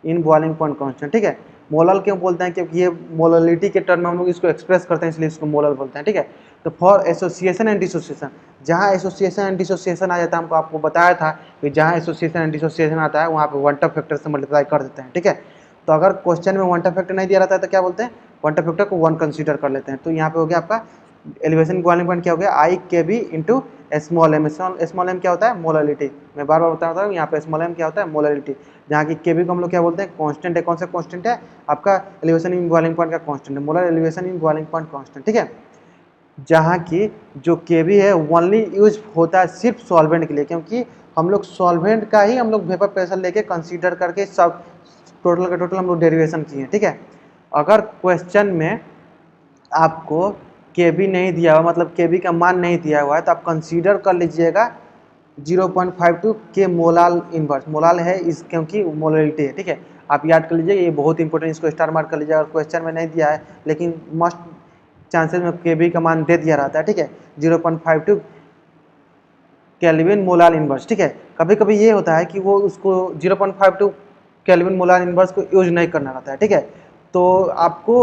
in boiling point constant, ठीक है। मोलर क्यों बोलते हैं क्योंकि ये मोलरिटी के टर्म में हम लोग इसको एक्सप्रेस करते हैं, इसलिए इसको मोलर बोलते हैं, ठीक है। तो फॉर एसोसिएशन एंड डिसोसिएशन, जहाँ एसोसिएशन एंड डिसोसिएशन आ जाता है, हमको आपको बताया था कि जहाँ एसोसिएशन एंड डिसोसिएशन आता है वहाँ पे वन टर्म फैक्टर से मल्टीप्लाई कर देते हैं, ठीक है। तो अगर क्वेश्चन में वन टर्म फैक्टर नहीं दिया रहता है तो क्या बोलते हैं वन टर्म फैक्टर को वन कंसीडर कर लेते हैं। तो यहाँ पे हो गया आपका एलिवेशन बॉइलिंग पॉइंट क्या हो गया, i K b into small m. Small m क्या होता है, मोलालिटी। मैं बार बार बता रहा हूँ, यहाँ पे स्मॉल एम क्या होता है, मोलालिटी। जहाँ की के बी को हम लोग क्या बोलते हैं, कांस्टेंट है। कौन सा कांस्टेंट है, आपका एलिवेशन इन बॉइलिंग पॉइंट का कांस्टेंट है, molar elevation in boiling point constant, ठीक है। जहाँ की जो के बी है ओनली यूज होता है सिर्फ सॉल्वेंट के लिए, क्योंकि हम लोग सॉल्वेंट का ही हम लोग वेपर प्रेशर लेके कंसीडर करके सब टोटल का टोटल हम लोग डेरिवेशन किए, ठीक है। अगर क्वेश्चन में आपको के बी नहीं दिया हुआ, मतलब के बी का मान नहीं दिया हुआ है, तो आप कंसीडर कर लीजिएगा 0.52 के मोलाल इनवर्स। मोलाल है इस क्योंकि मोलालिटी है, ठीक है। आप याद कर लीजिए, ये बहुत इंपॉर्टेंट, इसको स्टार मार्क कर लीजिएगा। अगर क्वेश्चन में नहीं दिया है लेकिन मस्ट चांसेस में के बी का मान दे दिया रहता है, ठीक है, 0.52 केल्विन मोलाल इनवर्स, ठीक है। कभी कभी ये होता है कि वो उसको 0.52 केल्विन मोलाल इनवर्स को यूज नहीं करना रहता है, ठीक है। तो आपको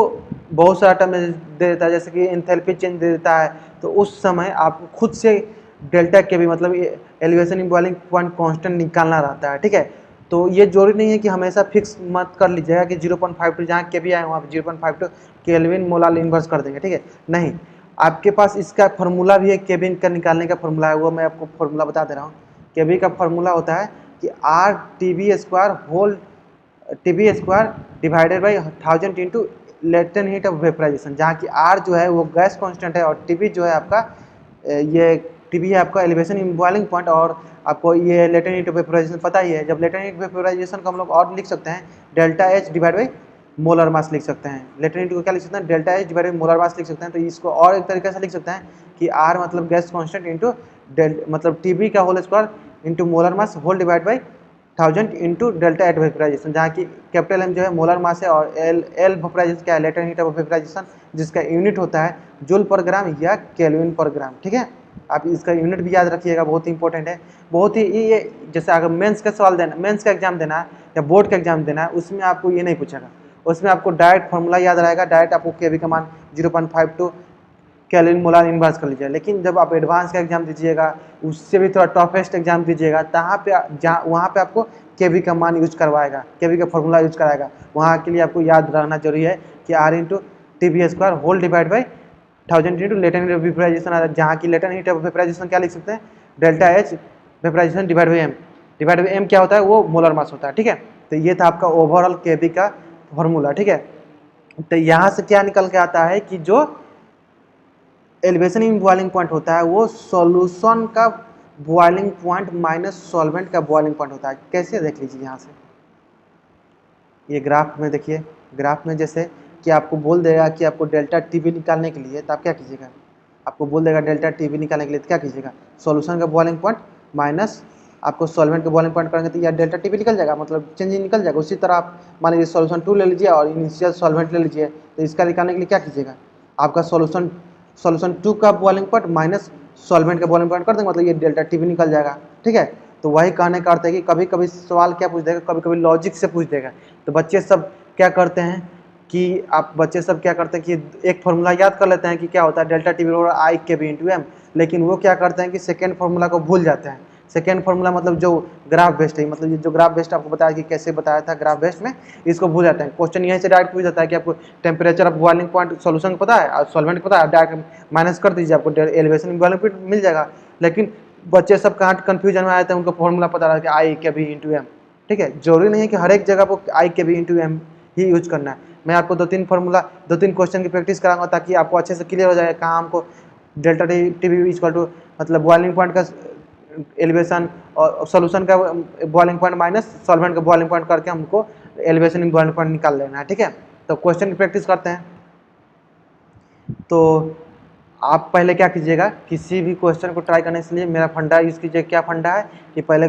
बहुत सारा टर्म दे देता है, जैसे कि एंथैल्पी चेंज दे देता है, तो उस समय आपको खुद से डेल्टा के भी मतलब elevation in boiling point constant निकालना रहता है, ठीक है। तो ये जरूरी नहीं है कि हमेशा फिक्स मत कर लीजिएगा कि 0.52 जहाँ के भी आए वहाँ पर 0.52 केल्विन मोलाल इनवर्स कर देंगे, ठीक है। नहीं, आपके पास इसका फार्मूला भी है, केबिन का निकालने का फार्मूला है, वो मैं आपको फार्मूला बता दे रहा हूँ। केबी का फार्मूला होता है कि R T B square whole T B square divided by 1000 into latent heat of vaporization, जहाँ की आर जो है वो गैस कांस्टेंट है और टी बी जो है आपका ये टी बी है आपका एलिवेशन इन बॉइलिंग पॉइंट, और आपको ये लेटेंट हीट ऑफ वेपराइजेशन पता ही है। जब लेटेंट हीट वेपराइजेशन को हम लोग और लिख सकते हैं delta H divide by molar mass लिख सकते हैं। लेटेंट हीट को क्या लिख सकते हैं, delta H divide by molar mass लिख सकते हैं। तो इसको और एक तरीके से लिख सकते हैं कि आर मतलब गैस कांस्टेंट इंटू मतलब टी बी का whole square into molar mass whole divide by 1000 into delta H vaporization, जहाँ की कैपिटल एम जो है मोलर मास है और एल वेपराइजेशन क्या है, लेटेंट हीट ऑफ वेपराइजेशन, जिसका यूनिट होता है जूल पर ग्राम या केल्विन पर ग्राम, ठीक है। आप इसका यूनिट भी याद रखिएगा, बहुत ही इंपॉर्टेंट है। बहुत ही ये जैसे अगर मेंस का सवाल देना, मेंस का एग्जाम देना है या बोर्ड का एग्जाम देना है, उसमें आपको ये नहीं पूछेगा, उसमें आपको डायरेक्ट फॉर्मूला याद रहेगा, डायरेक्ट आपको के बी का मान 0.52 कैलोरी मोलार इनवर्स कर लीजिएगा। लेकिन जब आप एडवांस का एग्जाम दीजिएगा, उससे भी थोड़ा टफेस्ट एग्जाम दीजिएगा, तहाँ पे जहाँ वहाँ पे आपको के बी का मान यूज करवाएगा, के बी का फॉर्मूला यूज कराएगा। वहाँ के लिए आपको याद रखना जरूरी है कि R into T B square whole divide by 1000 into latent heat of vaporisation आ रहा है, जहाँ की लेटेंट हीट ऑफ वेपराइजेशन क्या लिख सकते हैं, delta H vaporization divide by M. Divide by m क्या होता है, वो मोलर मास होता है, ठीक है। तो ये था आपका ओवरऑल के बी का फॉर्मूला, ठीक है। तो यहाँ से क्या निकल के आता है कि जो एलिवेशन इन बॉइलिंग पॉइंट होता है वो सॉल्यूशन का बॉइलिंग पॉइंट माइनस सॉल्वेंट का बॉइलिंग पॉइंट होता है। कैसे, देख लीजिए यहाँ से, ये ग्राफ में देखिए, ग्राफ में जैसे कि आपको बोल देगा कि आपको डेल्टा टी बी निकालने के लिए, तो आप क्या कीजिएगा, आपको बोल देगा डेल्टा टी बी निकालने के लिए, तो क्या कीजिएगा, सॉल्यूशन का बॉइलिंग पॉइंट माइनस आपको सॉल्वेंट का बॉइलिंग पॉइंट करेंगे तो यार डेल्टा टी बी निकल जाएगा, मतलब चेंज निकल जाएगा। उसी तरह आप मान लीजिए सॉल्यूशन 2 ले लीजिए और इनिशियल सॉल्वेंट ले लीजिए, तो इसका निकालने के लिए क्या कीजिएगा, आपका सॉल्यूशन 2 का बॉइलिंग पॉइंट माइनस सॉल्वेंट का बॉइलिंग पॉइंट कर देंगे, मतलब ये डेल्टा टी बी निकल जाएगा, ठीक है। तो वही कहने का अर्थ है कि कभी कभी सवाल क्या पूछ देगा, कभी कभी लॉजिक से पूछ देगा। तो बच्चे सब क्या करते हैं कि बच्चे सब क्या करते हैं कि एक फार्मूला याद कर लेते हैं कि क्या होता है डेल्टा टी बी और आई के बी इंटू एम, लेकिन वो क्या करते हैं कि सेकेंड फार्मूला को भूल जाते हैं। सेकेंड फार्मूला मतलब जो ग्राफ बेस्ड है, मतलब ये जो ग्राफ बेस्ड आपको बताया कि कैसे बताया था ग्राफ बेस्ड में, इसको भूल जाते हैं। क्वेश्चन यहीं से डायरेक्ट पूछ जाता है कि आपको temperature of boiling point solution पता है और सॉल्वेंट पता है, डायरेक्ट माइनस कर दीजिए, आपको एलिवेशन बॉइलिंग पॉइंट मिल जाएगा। लेकिन बच्चे सब कहाँ कन्फ्यूजन में आए थे, उनको फॉर्मूला पता रहा कि आई के बी इंटू एम, ठीक है। जरूरी नहीं है कि हर एक जगह को आई के बी इंटू एम ही यूज करना है। मैं आपको 2-3 फार्मूला 2-3 क्वेश्चन की प्रैक्टिस कराऊंगा ताकि आपको अच्छे से क्लियर हो जाए कहाँ हमको delta T b equal to मतलब बॉइलिंग पॉइंट का एलिवेशन और सॉल्यूशन का बॉइलिंग पॉइंट माइनस सॉल्वेंट का बॉइलिंग पॉइंट करके हमको एलिवेशन इन बॉइलिंग पॉइंट निकाल लेना है, ठीक है। तो क्वेश्चन की प्रैक्टिस करते हैं। तो आप पहले क्या कीजिएगा, किसी भी क्वेश्चन को ट्राई करने से लिए मेरा फंडा यूज़ कीजिए। क्या फंडा है कि पहले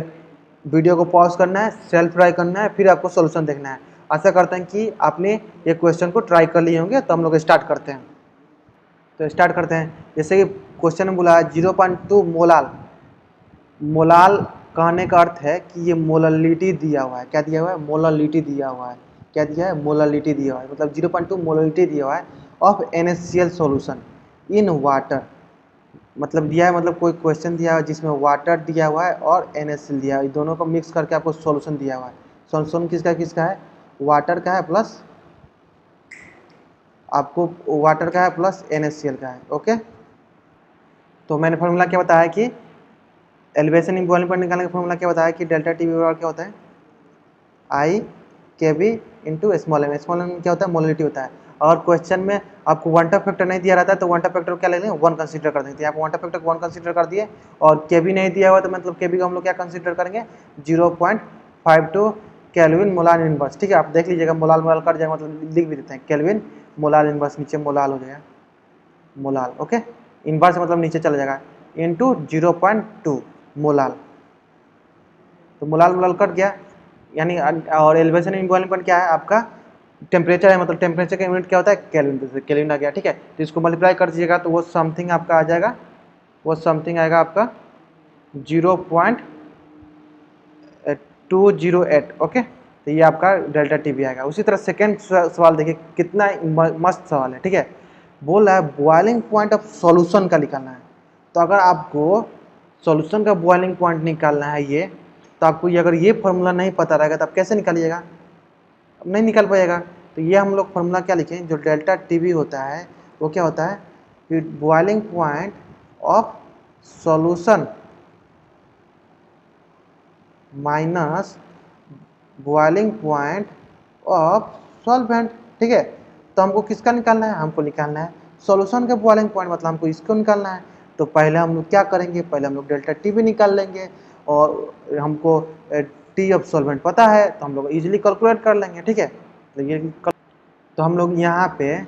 वीडियो को पॉज करना है, सेल्फ ट्राई करना है, फिर आपको सॉल्यूशन देखना है। आशा करते हैं कि आपने ये क्वेश्चन को ट्राई कर लिए होंगे। तो हम लोग स्टार्ट करते हैं। तो स्टार्ट करते हैं। जैसे कि क्वेश्चन में बोला है 0.2 मोलाल, मोलाल कहने का अर्थ है कि ये मोलालिटी दिया हुआ है। क्या दिया हुआ है, मोलालिटी दिया हुआ है। क्या दिया है, मोलालिटी दिया हुआ है, मतलब 0.2 मोलालिटी दिया हुआ है of NaCl solution in water. मतलब दिया है, मतलब कोई क्वेश्चन दिया है जिसमें वाटर दिया हुआ है और NaCl दिया है, दोनों को मिक्स करके आपको सॉल्यूशन दिया हुआ है। सॉल्यूशन किसका किसका है, वाटर का है प्लस आपको वाटर का है प्लस NaCl का है, ओके। तो मैंने फॉर्मूला क्या बताया कि एलिवेशन इन बॉइलिंग पॉइंट निकालने का फॉर्मूला क्या बताया कि डेल्टा टी बराबर क्या होता है आई K b into small m क्या होता है मोलिटी होता है। और क्वेश्चन में आपको वन टॉप फैक्टर नहीं दिया रहता है तो वन टॉप फैक्टर क्या ले लेंगे 1 कंसीडर कर देंगे। यहाँ पर वन टॉप फैक्टर 1 कंसीडर कर दिए और के बी नहीं दिया हुआ तो मतलब के बी को हम लोग क्या कंसीडर करेंगे 0.52 केल्विन मोलार इनवर्स। ठीक है, आप देख लीजिएगा मोलाल मोलाल कट जाएगा मतलब लिख भी देते हैं केल्विन मोलाल इनवर्स, नीचे मोलाल हो जाएगा मोलाल। ओके, इनवर्स मतलब नीचे चला जाएगा इंटू 0.2 मोलाल, तो मोलाल मोलाल कट गया यानी। और एलिवेशन इन बॉइलिंग पॉइंट क्या है आपका टेम्परेचर है, मतलब टेम्परेचर का यूनिट क्या होता है केल्विन, तो केल्विन आ गया। ठीक है, तो इसको मल्टीप्लाई कर दीजिएगा तो वो समथिंग आपका आ जाएगा, वो समथिंग आएगा आपका 0.208। ओके, तो ये आपका डेल्टा टी भी आएगा। उसी तरह सेकेंड सवाल देखिए कितना मस्त सवाल है। ठीक है, बोल रहा है बॉइलिंग पॉइंट ऑफ सॉल्यूशन का निकालना है। तो अगर आपको सॉल्यूशन का बॉइलिंग पॉइंट निकालना है ये, तो आपको ये अगर ये फॉर्मूला नहीं पता रहेगा तो आप कैसे निकालिएगा, नहीं निकल पाएगा। तो ये हम लोग फॉर्मूला क्या लिखें, जो डेल्टा टी बी होता है वो क्या होता है कि boiling point of solution minus boiling point of solvent. ठीक है, तो हमको किसका निकालना है, हमको निकालना है सॉल्यूशन का बॉइलिंग पॉइंट, मतलब हमको इसको निकालना है। तो पहले हम लोग क्या करेंगे, पहले हम लोग डेल्टा टी भी निकाल लेंगे और हमको टी ऑफ सॉल्वेंट पता है तो हम लोग इजीली कैलकुलेट कर लेंगे। ठीक है, तो ये तो हम लोग यहाँ पे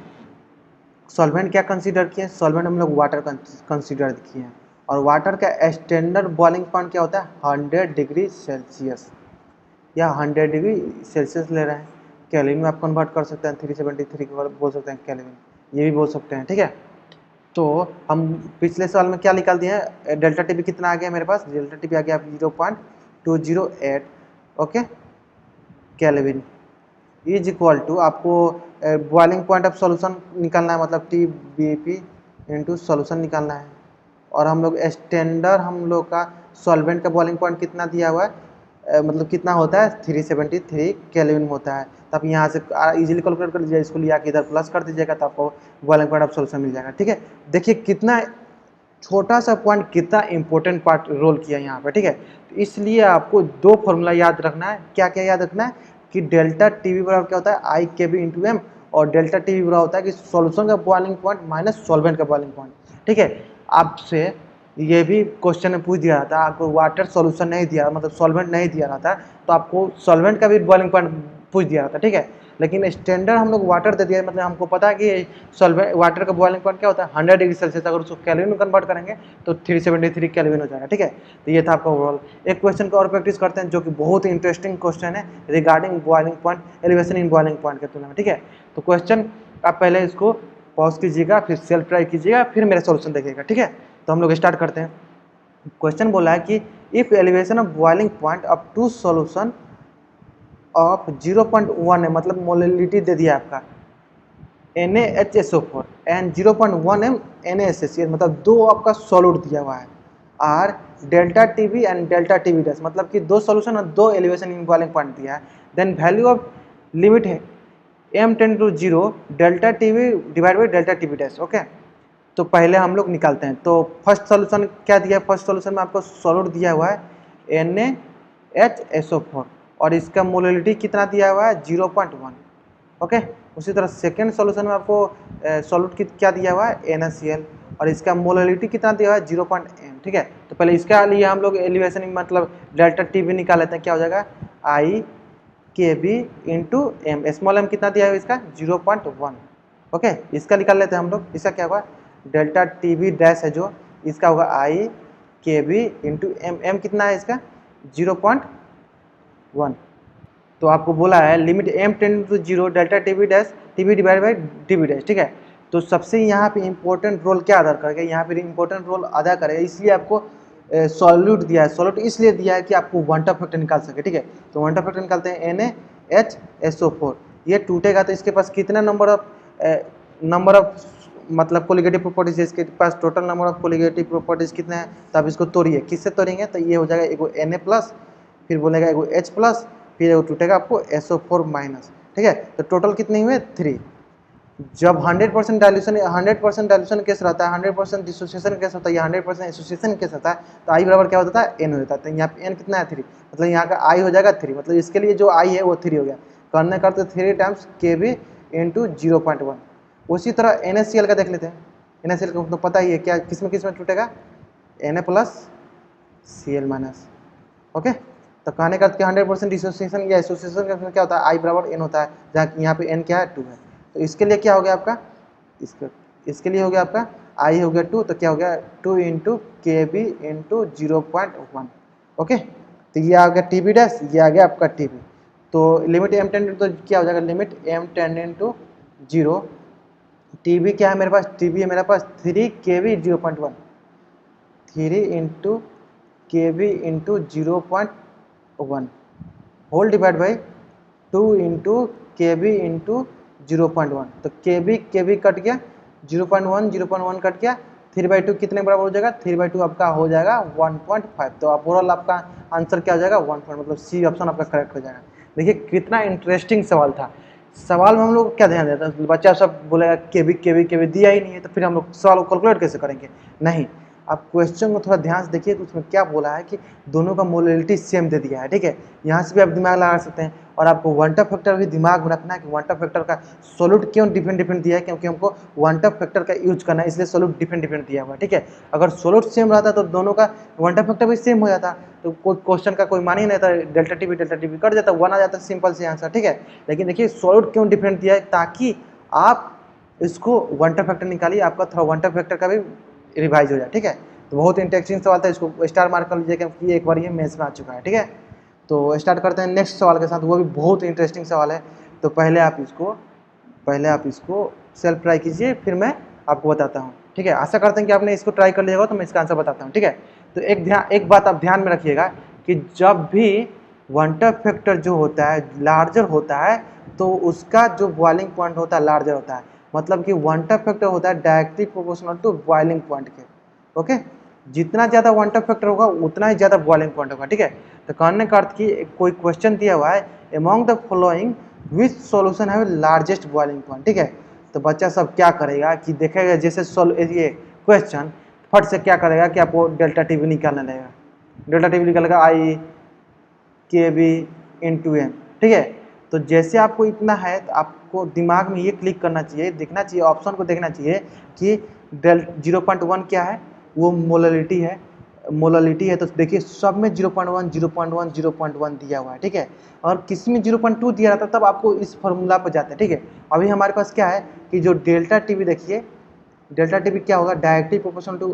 सॉल्वेंट क्या कंसीडर किए, सॉल्वेंट हम लोग वाटर कंसीडर किए हैं। और वाटर का स्टैंडर्ड बॉइलिंग पॉइंट क्या होता है 100 डिग्री सेल्सियस या 100 डिग्री सेल्सियस ले रहे हैं। केल्विन में आप कन्वर्ट कर सकते हैं, 373 को बोल सकते हैं केल्विन, ये भी बोल सकते हैं। ठीक है, तो हम पिछले साल में क्या निकाल दिए हैं, डेल्टा टी भी कितना आ गया मेरे पास, डेल्टा टी भी आ गया 0.208 okay kelvin is equal to आपको बॉइलिंग पॉइंट ऑफ सॉल्यूशन निकालना है, मतलब T b P into solution निकालना है। और हम लोग स्टैंडर्ड हम लोग का सॉल्वेंट का बॉइलिंग पॉइंट कितना दिया हुआ है, मतलब कितना होता है 373 केल्विन होता है। तो आप यहाँ से इजीली कैलकुलेट कर दीजिए, इसको लिया कि इधर प्लस कर दीजिएगा तो आपको बॉइलिंग पॉइंट ऑफ सॉल्यूशन मिल जाएगा। ठीक है, देखिए कितना छोटा सा पॉइंट कितना इंपॉर्टेंट पार्ट रोल किया यहाँ पे। ठीक है, तो इसलिए आपको दो फॉर्मूला याद रखना है। क्या क्या याद रखना है कि डेल्टा टी वी बराबर क्या होता है आई के बी इंटू एम, और डेल्टा टी वी बराबर होता है कि सॉल्यूशन का बॉइलिंग पॉइंट माइनस सॉल्वेंट का बॉइलिंग पॉइंट। ठीक है, आपसे ये भी क्वेश्चन में पूछ दिया रहा था, आपको वाटर सॉल्यूशन नहीं दिया, मतलब सॉल्वेंट नहीं दिया रहा था, तो आपको सॉल्वेंट का भी बॉइलिंग पॉइंट पूछ दिया रहा था। ठीक है, लेकिन स्टैंडर्ड हम लोग वाटर दे दिया, मतलब हमको पता है कि सॉल्वेंट वाटर का बॉइलिंग पॉइंट क्या होता है 100 डिग्री सेल्सियस, अगर उसको केल्विन में कन्वर्ट करेंगे तो 373 केल्विन हो जाएगा। ठीक है, तो ये था आपका ओवरऑल। एक क्वेश्चन को और प्रैक्टिस करते हैं जो कि बहुत ही इंटरेस्टिंग क्वेश्चन है regarding boiling point elevation in boiling point के तुलना में। ठीक है, तो क्वेश्चन आप पहले इसको पॉज कीजिएगा, फिर सेल्फ ट्राई कीजिएगा, फिर मेरा सोल्यूशन देखिएगा। ठीक है, तो हम लोग स्टार्ट करते हैं। क्वेश्चन बोला है कि if elevation of boiling point of two solution of 0.1 है, मतलब मोलिलिटी दे दिया आपका NaHSO4 एंड 0.1 m NaSH, मतलब दो आपका सॉल्यूट दिया हुआ है। R delta TV and delta TV dash, मतलब कि दो सॉल्यूशन और दो एलिवेशन इन बॉइलिंग पॉइंट दिया है। देन वैल्यू ऑफ लिमिट है m tend to 0 delta TV divide by delta TV dash. Okay, तो पहले हम लोग निकालते हैं। तो फर्स्ट सॉल्यूशन क्या दिया है, फर्स्ट सॉल्यूशन में आपको सॉल्यूट दिया हुआ है NaHSO4 और इसका मोलिलिटी कितना दिया हुआ है 0.1। ओके, उसी तरह सेकेंड सॉल्यूशन में आपको सॉल्यूट क्या दिया हुआ है NaCl और इसका मोलिलिटी कितना दिया हुआ है 0.m। ठीक है, तो पहले इसका लिए हम लोग एलिवेशन मतलब डेल्टा टी भी निकाल लेते हैं। क्या हो जाएगा i K b into m, small m कितना दिया है इसका 0.1। ओके, इसका निकाल लेते हैं हम लोग। इसका क्या होगा डेल्टा टी बी डैश है जो, इसका होगा आई K b into M, M कितना है इसका 0.1। तो आपको बोला है limit m tend to 0 delta TV dash TV divide by TV dash. ठीक है, तो सबसे यहाँ पे इंपॉर्टेंट रोल क्या अदा करेगा, यहाँ पे इंपॉर्टेंट रोल अदा करेगा, इसलिए आपको सॉल्यूट दिया है। सॉल्यूट इसलिए दिया है कि आपको वन टॉप फैक्टर निकाल सके। ठीक है, तो वन टॉप फैक्टर निकालते हैं NaHSO4, ये टूटेगा तो इसके पास कितना नंबर ऑफ मतलब कोलिगेटिव प्रॉपर्टीज है, इसके पास total number of colligative properties कितने हैं। तो आप इसको तोड़िए, किससे तोड़ेंगे तो ये हो जाएगा एगो Na प्लस, फिर बोलेगा एगो H प्लस, फिर एगो टूटेगा आपको SO4 माइनस। ठीक है, तो टोटल कितने हुए 3, जब 100% डाइल्यूशन केस रहता है, 100% डिसोसिएशन केस होता है या 100% एसोसिएशन केस होता है, तो आई बराबर क्या होता है, एन हो जाता है। तो यहाँ पे एन कितना है, 3, मतलब यहाँ का आई हो जाएगा 3, मतलब इसके लिए जो आई है वो 3 हो गया। करने करते 3 टाइम्स के बी इंटू 0.1। उसी तरह NaCl का देख लेते हैं। NaCl का तो पता ही है क्या, किस में टूटेगा, Na plus Cl minus. Okay, तो कहने का 100% डिसोसिएशन या एसोसिएशन का क्या होता है, आई बराबर एन होता है, जहाँ यहाँ पे एन क्या है, 2 है। तो इसके लिए क्या हो गया आपका, इसके लिए हो गया आपका आई हो गया 2, तो क्या हो गया 2 into K b into 0.1। Okay, तो ये आ गया टी बी डैश, ये आ गया आपका टी बी। तो लिमिट m टेंडेंट तो क्या हो जाएगा, limit m tending to 0, T B क्या है मेरे पास, टी बी है मेरे पास 3 K b 0.1, 3 into K b into 0.1 whole divide by 2 into K b into 0.1। तो के बी कट गया, 0.1 कट गया, 3/2 कितने बराबर हो जाएगा, 3/2 आपका हो जाएगा 1.5। तो ओवरऑल आपका आंसर क्या हो जाएगा, 1 मतलब सी ऑप्शन आपका करेक्ट हो जाएगा। देखिए कितना इंटरेस्टिंग सवाल था। सवाल में हम लोग क्या ध्यान देता है, बच्चा सब बोलेगा के बी दिया ही नहीं है, तो फिर हम लोग सवाल को कैलकुलेट कैसे करेंगे, नहीं। आप क्वेश्चन को थोड़ा ध्यान से देखिए, तो उसमें क्या बोला है कि दोनों का मोलरिटी सेम दे दिया है, ठीक है। यहाँ से भी आप दिमाग लगा सकते हैं, और आपको वन टॉप फैक्टर भी दिमाग में रखना है कि वन टॉप फैक्टर का सोल्यूट क्यों डिफरेंट दिया है, क्योंकि हमको वन टॉप फैक्टर का यूज करना है, इसलिए सोल्यूट डिफरेंट दिया हुआ है, ठीक है। अगर सोल्यूट सेम रहता तो दोनों का वन टॉप फैक्टर भी सेम हो जाता, तो कोई क्वेश्चन का कोई मान ही नहीं था, डेल्टा टी बी कट जाता, 1 आ जाता, सिंपल से आंसर, ठीक है। लेकिन देखिए सोल्यूट क्यों डिफरेंट दिया है, ताकि आप इसको वन टॉप फैक्टर निकालिए, आपका थोड़ा वन टॉप फैक्टर का भी रिवाइज हो जाए, ठीक है। तो बहुत इंटरेस्टिंग सवाल था, इसको स्टार मार्क कर लीजिए क्योंकि एक बार ये मेंस में आ चुका है, ठीक है। तो स्टार्ट करते हैं नेक्स्ट सवाल के साथ, वो भी बहुत इंटरेस्टिंग सवाल है। तो पहले आप इसको सेल्फ ट्राई कीजिए, फिर मैं आपको बताता हूँ, ठीक है। आशा करते हैं कि आपने इसको ट्राई कर लिया होगा, तो मैं इसका आंसर बताता हूँ, ठीक है। तो एक बात आप ध्यान में रखिएगा कि जब भी वन टॉप फैक्टर जो होता है लार्जर होता है, तो उसका जो बॉइलिंग पॉइंट होता है लार्जर होता है, मतलब कि वन टॉप फैक्टर होता है directly proportional to boiling point के। ओके, जितना ज़्यादा वन टॉप फैक्टर होगा उतना ही ज़्यादा बॉइलिंग पॉइंट होगा, ठीक है। तो कहने का अर्थ की कोई क्वेश्चन दिया हुआ है, among the following which solution है लार्जेस्ट बॉइलिंग पॉइंट, ठीक है। तो बच्चा सब क्या करेगा कि देखेगा, जैसे ये क्वेश्चन फट से क्या करेगा कि आपको डेल्टा टी बी निकालने लगेगा, डेल्टा टी बी निकालेगा आई के बी इंटू एम, ठीक है। तो जैसे आपको इतना है, तो आपको दिमाग में ये क्लिक करना चाहिए, देखना चाहिए, ऑप्शन को देखना चाहिए कि 0.1 क्या है, वो मोलरिटी है। तो देखिए सब में 0.1 0.1 0.1 दिया हुआ है, ठीक है। और किसी में 0.2 दिया रहता, तब आपको इस फॉर्मूला पर जाते हैं, ठीक है। अभी हमारे पास क्या है कि जो डेल्टा टी बी, देखिए डेल्टा टी बी क्या होगा, directly proportional to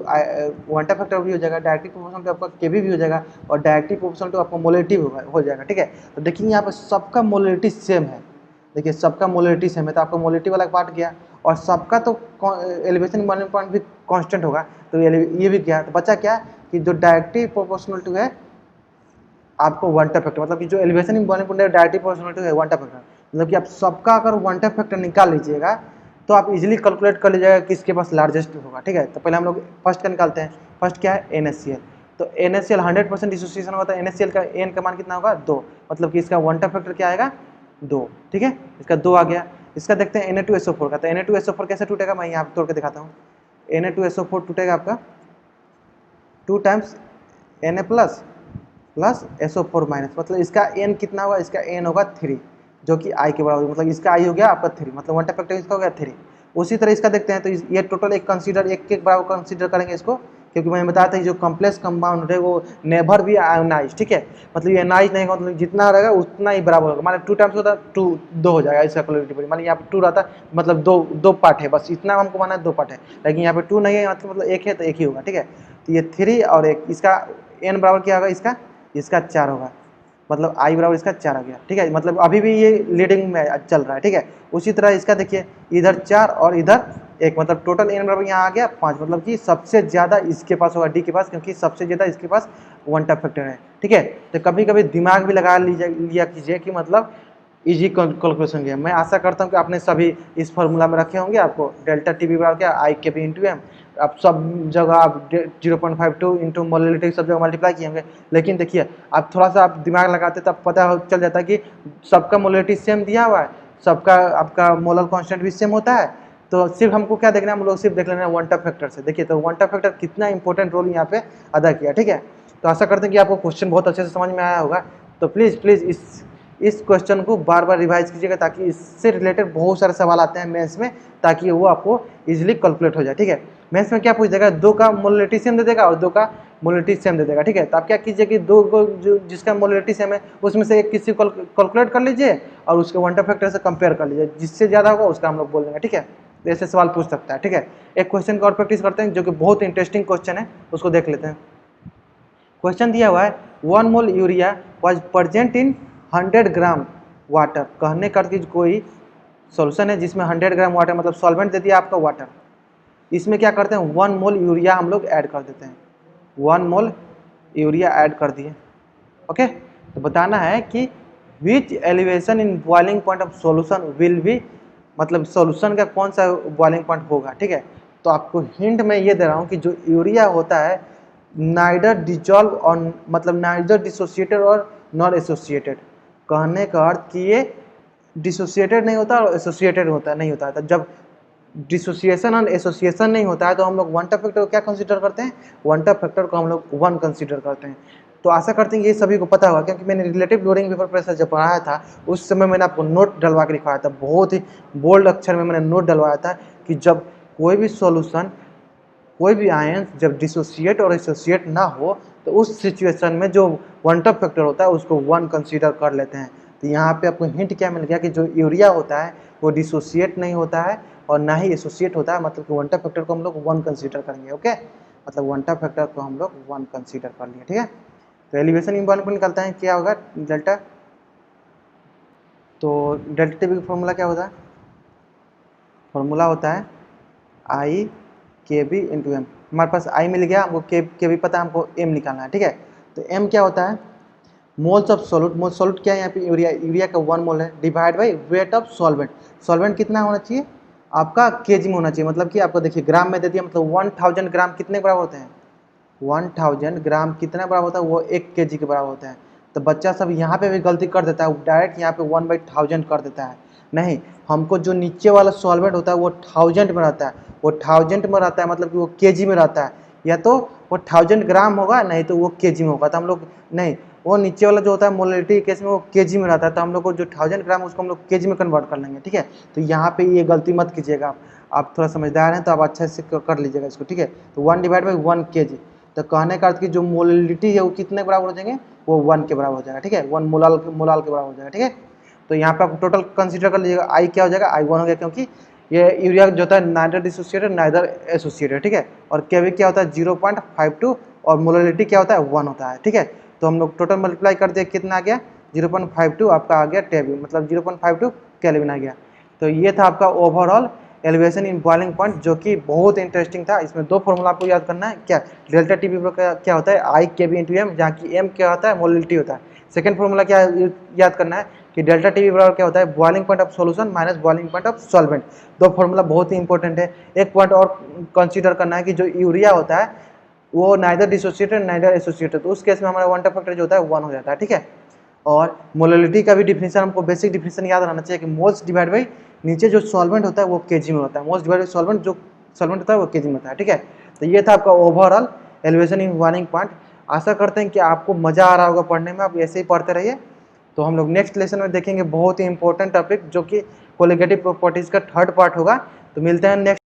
van't Hoff factor भी हो जाएगा, डायरेक्टली प्रोपोर्शनल टू आपका के बी भी हो जाएगा, और डायरेक्टली प्रोपोर्शनल टू आपका मोलरिटी हो जाएगा, ठीक है। तो देखिए यहाँ पर सबका मोलरिटी सेम है, देखिए सबका मोलरिटी सेम है, तो आपका मोलरिटी वाला पार्ट गया, और सबका तो एलिवेशन बॉइलिंग पॉइंट भी कांस्टेंट होगा, तो ये भी गया। तो बचा क्या कि जो डायरेक्टली प्रोपोर्शनल टू है आपको वन टॉप फैक्टर, मतलब कि जो एलिवेशन बॉइलिंग पॉइंट है डायरेक्टली प्रोपोर्शनल टू है वन टॉप फैक्टर, मतलब कि आप सबका अगर वन टॉप फैक्टर निकाल लीजिएगा, तो आप इजीली कैलकुलेट कर लीजिएगा किसके पास लार्जेस्ट होगा, ठीक है। तो पहले हम लोग फर्स्ट का निकालते हैं। फर्स्ट क्या है, NaCl। तो NaCl 100% डिसोसिएशन होगा, तो NaCl का एन का मान कितना होगा, 2, मतलब कि इसका वन टॉप फैक्टर क्या आएगा, 2, ठीक है। इसका 2 आ गया। इसका देखते हैं Na2SO4 का। तो Na2SO4 कैसे टूटेगा, मैं यहाँ तोड़ के दिखाता हूँ। Na2SO4 टूटेगा आपका 2 times Na plus SO4 minus, मतलब इसका n कितना होगा, इसका n होगा 3, जो कि I के बराबर, मतलब इसका I हो गया आपका 3, मतलब वन टॉप फैक्टर इसका हो गया 3। उसी तरह इसका देखते हैं, तो ये टोटल एक के बराबर कंसीडर करेंगे इसको, क्योंकि मैंने बताया था जो कॉम्प्लेक्स कंपाउंड है वो नेवर भी आयोनाइज, ठीक है। मतलब ये आयोनाइज नहीं होगा, मतलब जितना रहेगा उतना ही बराबर होगा। मान 2 टाइम्स होता है 2 हो जाएगा इसका क्लोरिटी, मान यहाँ पे 2 रहता, मतलब दो पार्ट है, बस इतना हमको माना है 2 पार्ट है, लेकिन यहाँ पे 2 नहीं है, मतलब 1 है तो 1 ही होगा, ठीक है। तो ये 3 और 1, इसका n बराबर क्या होगा, इसका 4 होगा, मतलब I बराबर इसका 4 आ गया, ठीक है। मतलब अभी भी ये लीडिंग में चल रहा है, ठीक है। उसी तरह इसका देखिए, इधर 4 और इधर 1, मतलब टोटल n बराबर यहाँ आ गया 5, मतलब कि सबसे ज़्यादा इसके पास होगा, D के पास, क्योंकि सबसे ज़्यादा इसके पास वन टॉप फैक्टर है, ठीक है। तो कभी कभी दिमाग भी लगा लिया कीजिए कि मतलब इजी कैलकुलेशन है। मैं आशा करता हूँ कि आपने सभी इस फॉर्मूला में रखे होंगे, आपको डेल्टा टी बी बराबर क्या, आई के बी इंटू एम, आप सब जगह आप 0.52 इंटू मोलरिटी सब जगह मल्टीप्लाई किए होंगे। लेकिन देखिए आप थोड़ा सा आप दिमाग लगाते तब पता चल जाता है कि सबका मोलरिटी सेम दिया हुआ है, सबका आपका मोलर कांस्टेंट भी सेम होता है। तो सिर्फ हमको क्या देखना है, हम लोग सिर्फ देख लेना है वन टॉप फैक्टर से। देखिए तो वन टॉप फैक्टर कितना इंपॉर्टेंट रोल यहाँ पे अदा किया, ठीक है। तो आशा करते हैं कि आपको क्वेश्चन बहुत अच्छे से समझ में आया होगा। तो प्लीज़ इस क्वेश्चन को बार बार रिवाइज कीजिएगा, ताकि इससे रिलेटेड बहुत सारे सवाल आते हैं मेंस में, ताकि वो आपको इजीली कैलकुलेट हो जाए, ठीक है। मेंस में क्या पूछ देगा, दो का मोलरिटी सेम दे देगा और दो का मोलरिटी सेम दे देगा, ठीक है। तो आप क्या कीजिए कि दो को जो जिसका मोलरिटी सेम है उसमें से एक किसी को कैलकुलेट कर लीजिए और उसके वन टॉप फैक्टर से कंपेयर कर लीजिए, जिससे ज़्यादा होगा उसका हम लोग बोल देंगे, ठीक है। तो ऐसे सवाल पूछ सकता है, ठीक है। एक क्वेश्चन का और प्रैक्टिस करते हैं जो कि बहुत इंटरेस्टिंग क्वेश्चन है, उसको देख लेते हैं। क्वेश्चन दिया हुआ है 1 mole urea was present in 100 gram water. कहने का कि कोई सॉल्यूशन है जिसमें 100 ग्राम वाटर, मतलब सॉल्वेंट दे दिया आपका वाटर, इसमें क्या करते हैं 1 मोल यूरिया हम लोग ऐड कर देते हैं। 1 मोल यूरिया ऐड कर दिए, ओके। तो बताना है कि which elevation in boiling point of solution will be, मतलब सॉल्यूशन का कौन सा बॉइलिंग पॉइंट होगा, ठीक है। तो आपको हिंट में ये दे रहा हूँ कि जो यूरिया होता है नाइदर डिजॉल्व और मतलब नाइदर डिसोसिएटेड और नॉन एसोसिएटेड। कहने का अर्थ कि ये डिसोसिएटेड नहीं होता और एसोसिएटेड होता नहीं होता है। तो जब डिसोसिएशन और एसोसिएशन नहीं होता है तो हम लोग वन टॉप फैक्टर को क्या कंसीडर करते हैं, वन टॉप फैक्टर को हम लोग 1 कंसीडर करते हैं। तो आशा करते हैं ये सभी को पता होगा, क्योंकि मैंने रिलेटिव लोडिंग वेपर प्रेशर जब पढ़ाया था उस समय मैंने आपको नोट डलवा के लिखवाया था, बहुत ही बोल्ड अक्षर में मैंने नोट डलवाया था कि जब कोई भी सॉल्यूशन, कोई भी आयन जब डिसोसिएट और एसोसिएट ना हो तो उस सिचुएशन में जो वन टॉप फैक्टर होता है उसको 1 कंसीडर कर लेते हैं। तो यहाँ पे आपको हिंट क्या मिल गया कि जो यूरिया होता है वो डिसोसिएट नहीं होता है और ना ही एसोसिएट होता है, मतलब कि वन टॉप फैक्टर को हम लोग 1 कंसीडर करेंगे, ओके। मतलब वन टॉप फैक्टर को हम लोग 1 कंसीडर कर लिए, ठीक है। तो एलिवेशन इम्बॉल्व निकलता है, क्या होगा डेल्टा। तो डेल्टा टी का फॉर्मूला क्या होता है, फॉर्मूला होता है आई के बी इंटू एम। हमारे पास आई मिल गया, हमको के बी पता है, हमको एम निकालना है, ठीक है। तो एम क्या होता है, moles of solute. Mole solute क्या है यहाँ पे, यूरिया, यूरिया का 1 मोल है, divide by weight of solvent. Solvent कितना होना चाहिए आपका, केजी में होना चाहिए, मतलब कि आपको देखिए ग्राम में दे दिया, मतलब 1000 ग्राम कितने बराबर होते हैं, 1000 ग्राम कितना बराबर होता है, वो 1 केजी के बराबर होता है। तो बच्चा सब यहाँ पे भी गलती कर देता है, डायरेक्ट यहाँ पे 1/1000 कर देता है। नहीं, हमको जो नीचे वाला सॉल्वेंट होता है वो 1000 में रहता है, वो 1000 में रहता है, मतलब कि वो केजी में रहता है, या तो वो 1000 ग्राम होगा नहीं तो वो केजी में होगा। तो हम लोग नहीं, वो नीचे वाला जो होता है मोलरिटी केस में वो केजी में रहता है, तो हम लोग को जो 1000 ग्राम उसको हम लोग केजी में कन्वर्ट कर लेंगे, ठीक है। तो यहाँ पे ये गलती मत कीजिएगा, आप थोड़ा समझदार हैं तो आप अच्छे से कर लीजिएगा इसको, ठीक है। तो 1/1 केजी, तो कहने का अर्थ कि जो मोलरिटी है वो कितने बराबर हो जाएंगे, वो 1 के बराबर हो जाएगा, ठीक है, 1 मोलाल के बराबर हो जाएगा, ठीक है। तो यहाँ पे आप टोटल कंसीडर कर लीजिएगा, आई क्या हो जाएगा, आई 1 हो गया, क्योंकि ये यूरिया जो होता है नाइदर डिसोसिएटेड नाइदर एसोसिएटेड, ठीक है। और केवी क्या होता है 0.52 और मोलरिटी क्या होता है 1 होता है, ठीक है। तो हम लोग टोटल मल्टीप्लाई कर दिए, कितना आ गया 0.52 आपका आ गया टेबी, मतलब 0.52 केल्विन आ गया। तो ये था आपका overall elevation in boiling point, जो कि बहुत इंटरेस्टिंग था। इसमें 2 फॉर्मूला आपको याद करना है, क्या डेल्टा टी बी क्या होता है, आई के बी इंटू एम, जहाँ की एम क्या होता है, मोलरिटी होता है। सेकंड फॉर्मूला क्या याद करना है कि डेल्टा टी बी बराबर क्या होता है, boiling point of solution minus boiling point of solvent. 2 formula बहुत ही इंपॉर्टेंट है। एक पॉइंट और कंसीडर करना है कि जो यूरिया होता है वो नाइदर डिसोसिएटेड नाइदर एसोसिएटेड, तो उस केस में हमारा वन टॉप फैक्टर जो होता है 1 हो जाता है, ठीक है। और मोलरिटी का भी डिफिनेशन हमको बेसिक डिफिनेशन याद रहना चाहिए कि मोल्स डिवाइड बाई नीचे जो सॉल्वेंट होता है वो केजी में होता है, मोल्स डिवाइड बाई सॉल्वेंट, जो सॉल्वेंट होता है वो केजी में होता है, ठीक है। तो ये था आपका overall elevation in boiling point. आशा करते हैं कि आपको मजा आ रहा होगा पढ़ने में, आप ऐसे ही पढ़ते रहिए। तो हम लोग नेक्स्ट लेसन में देखेंगे बहुत ही इंपॉर्टेंट टॉपिक, जो कि कोलिगेटिव प्रॉपर्टीज का 3rd पार्ट होगा। तो मिलते हैं नेक्स्ट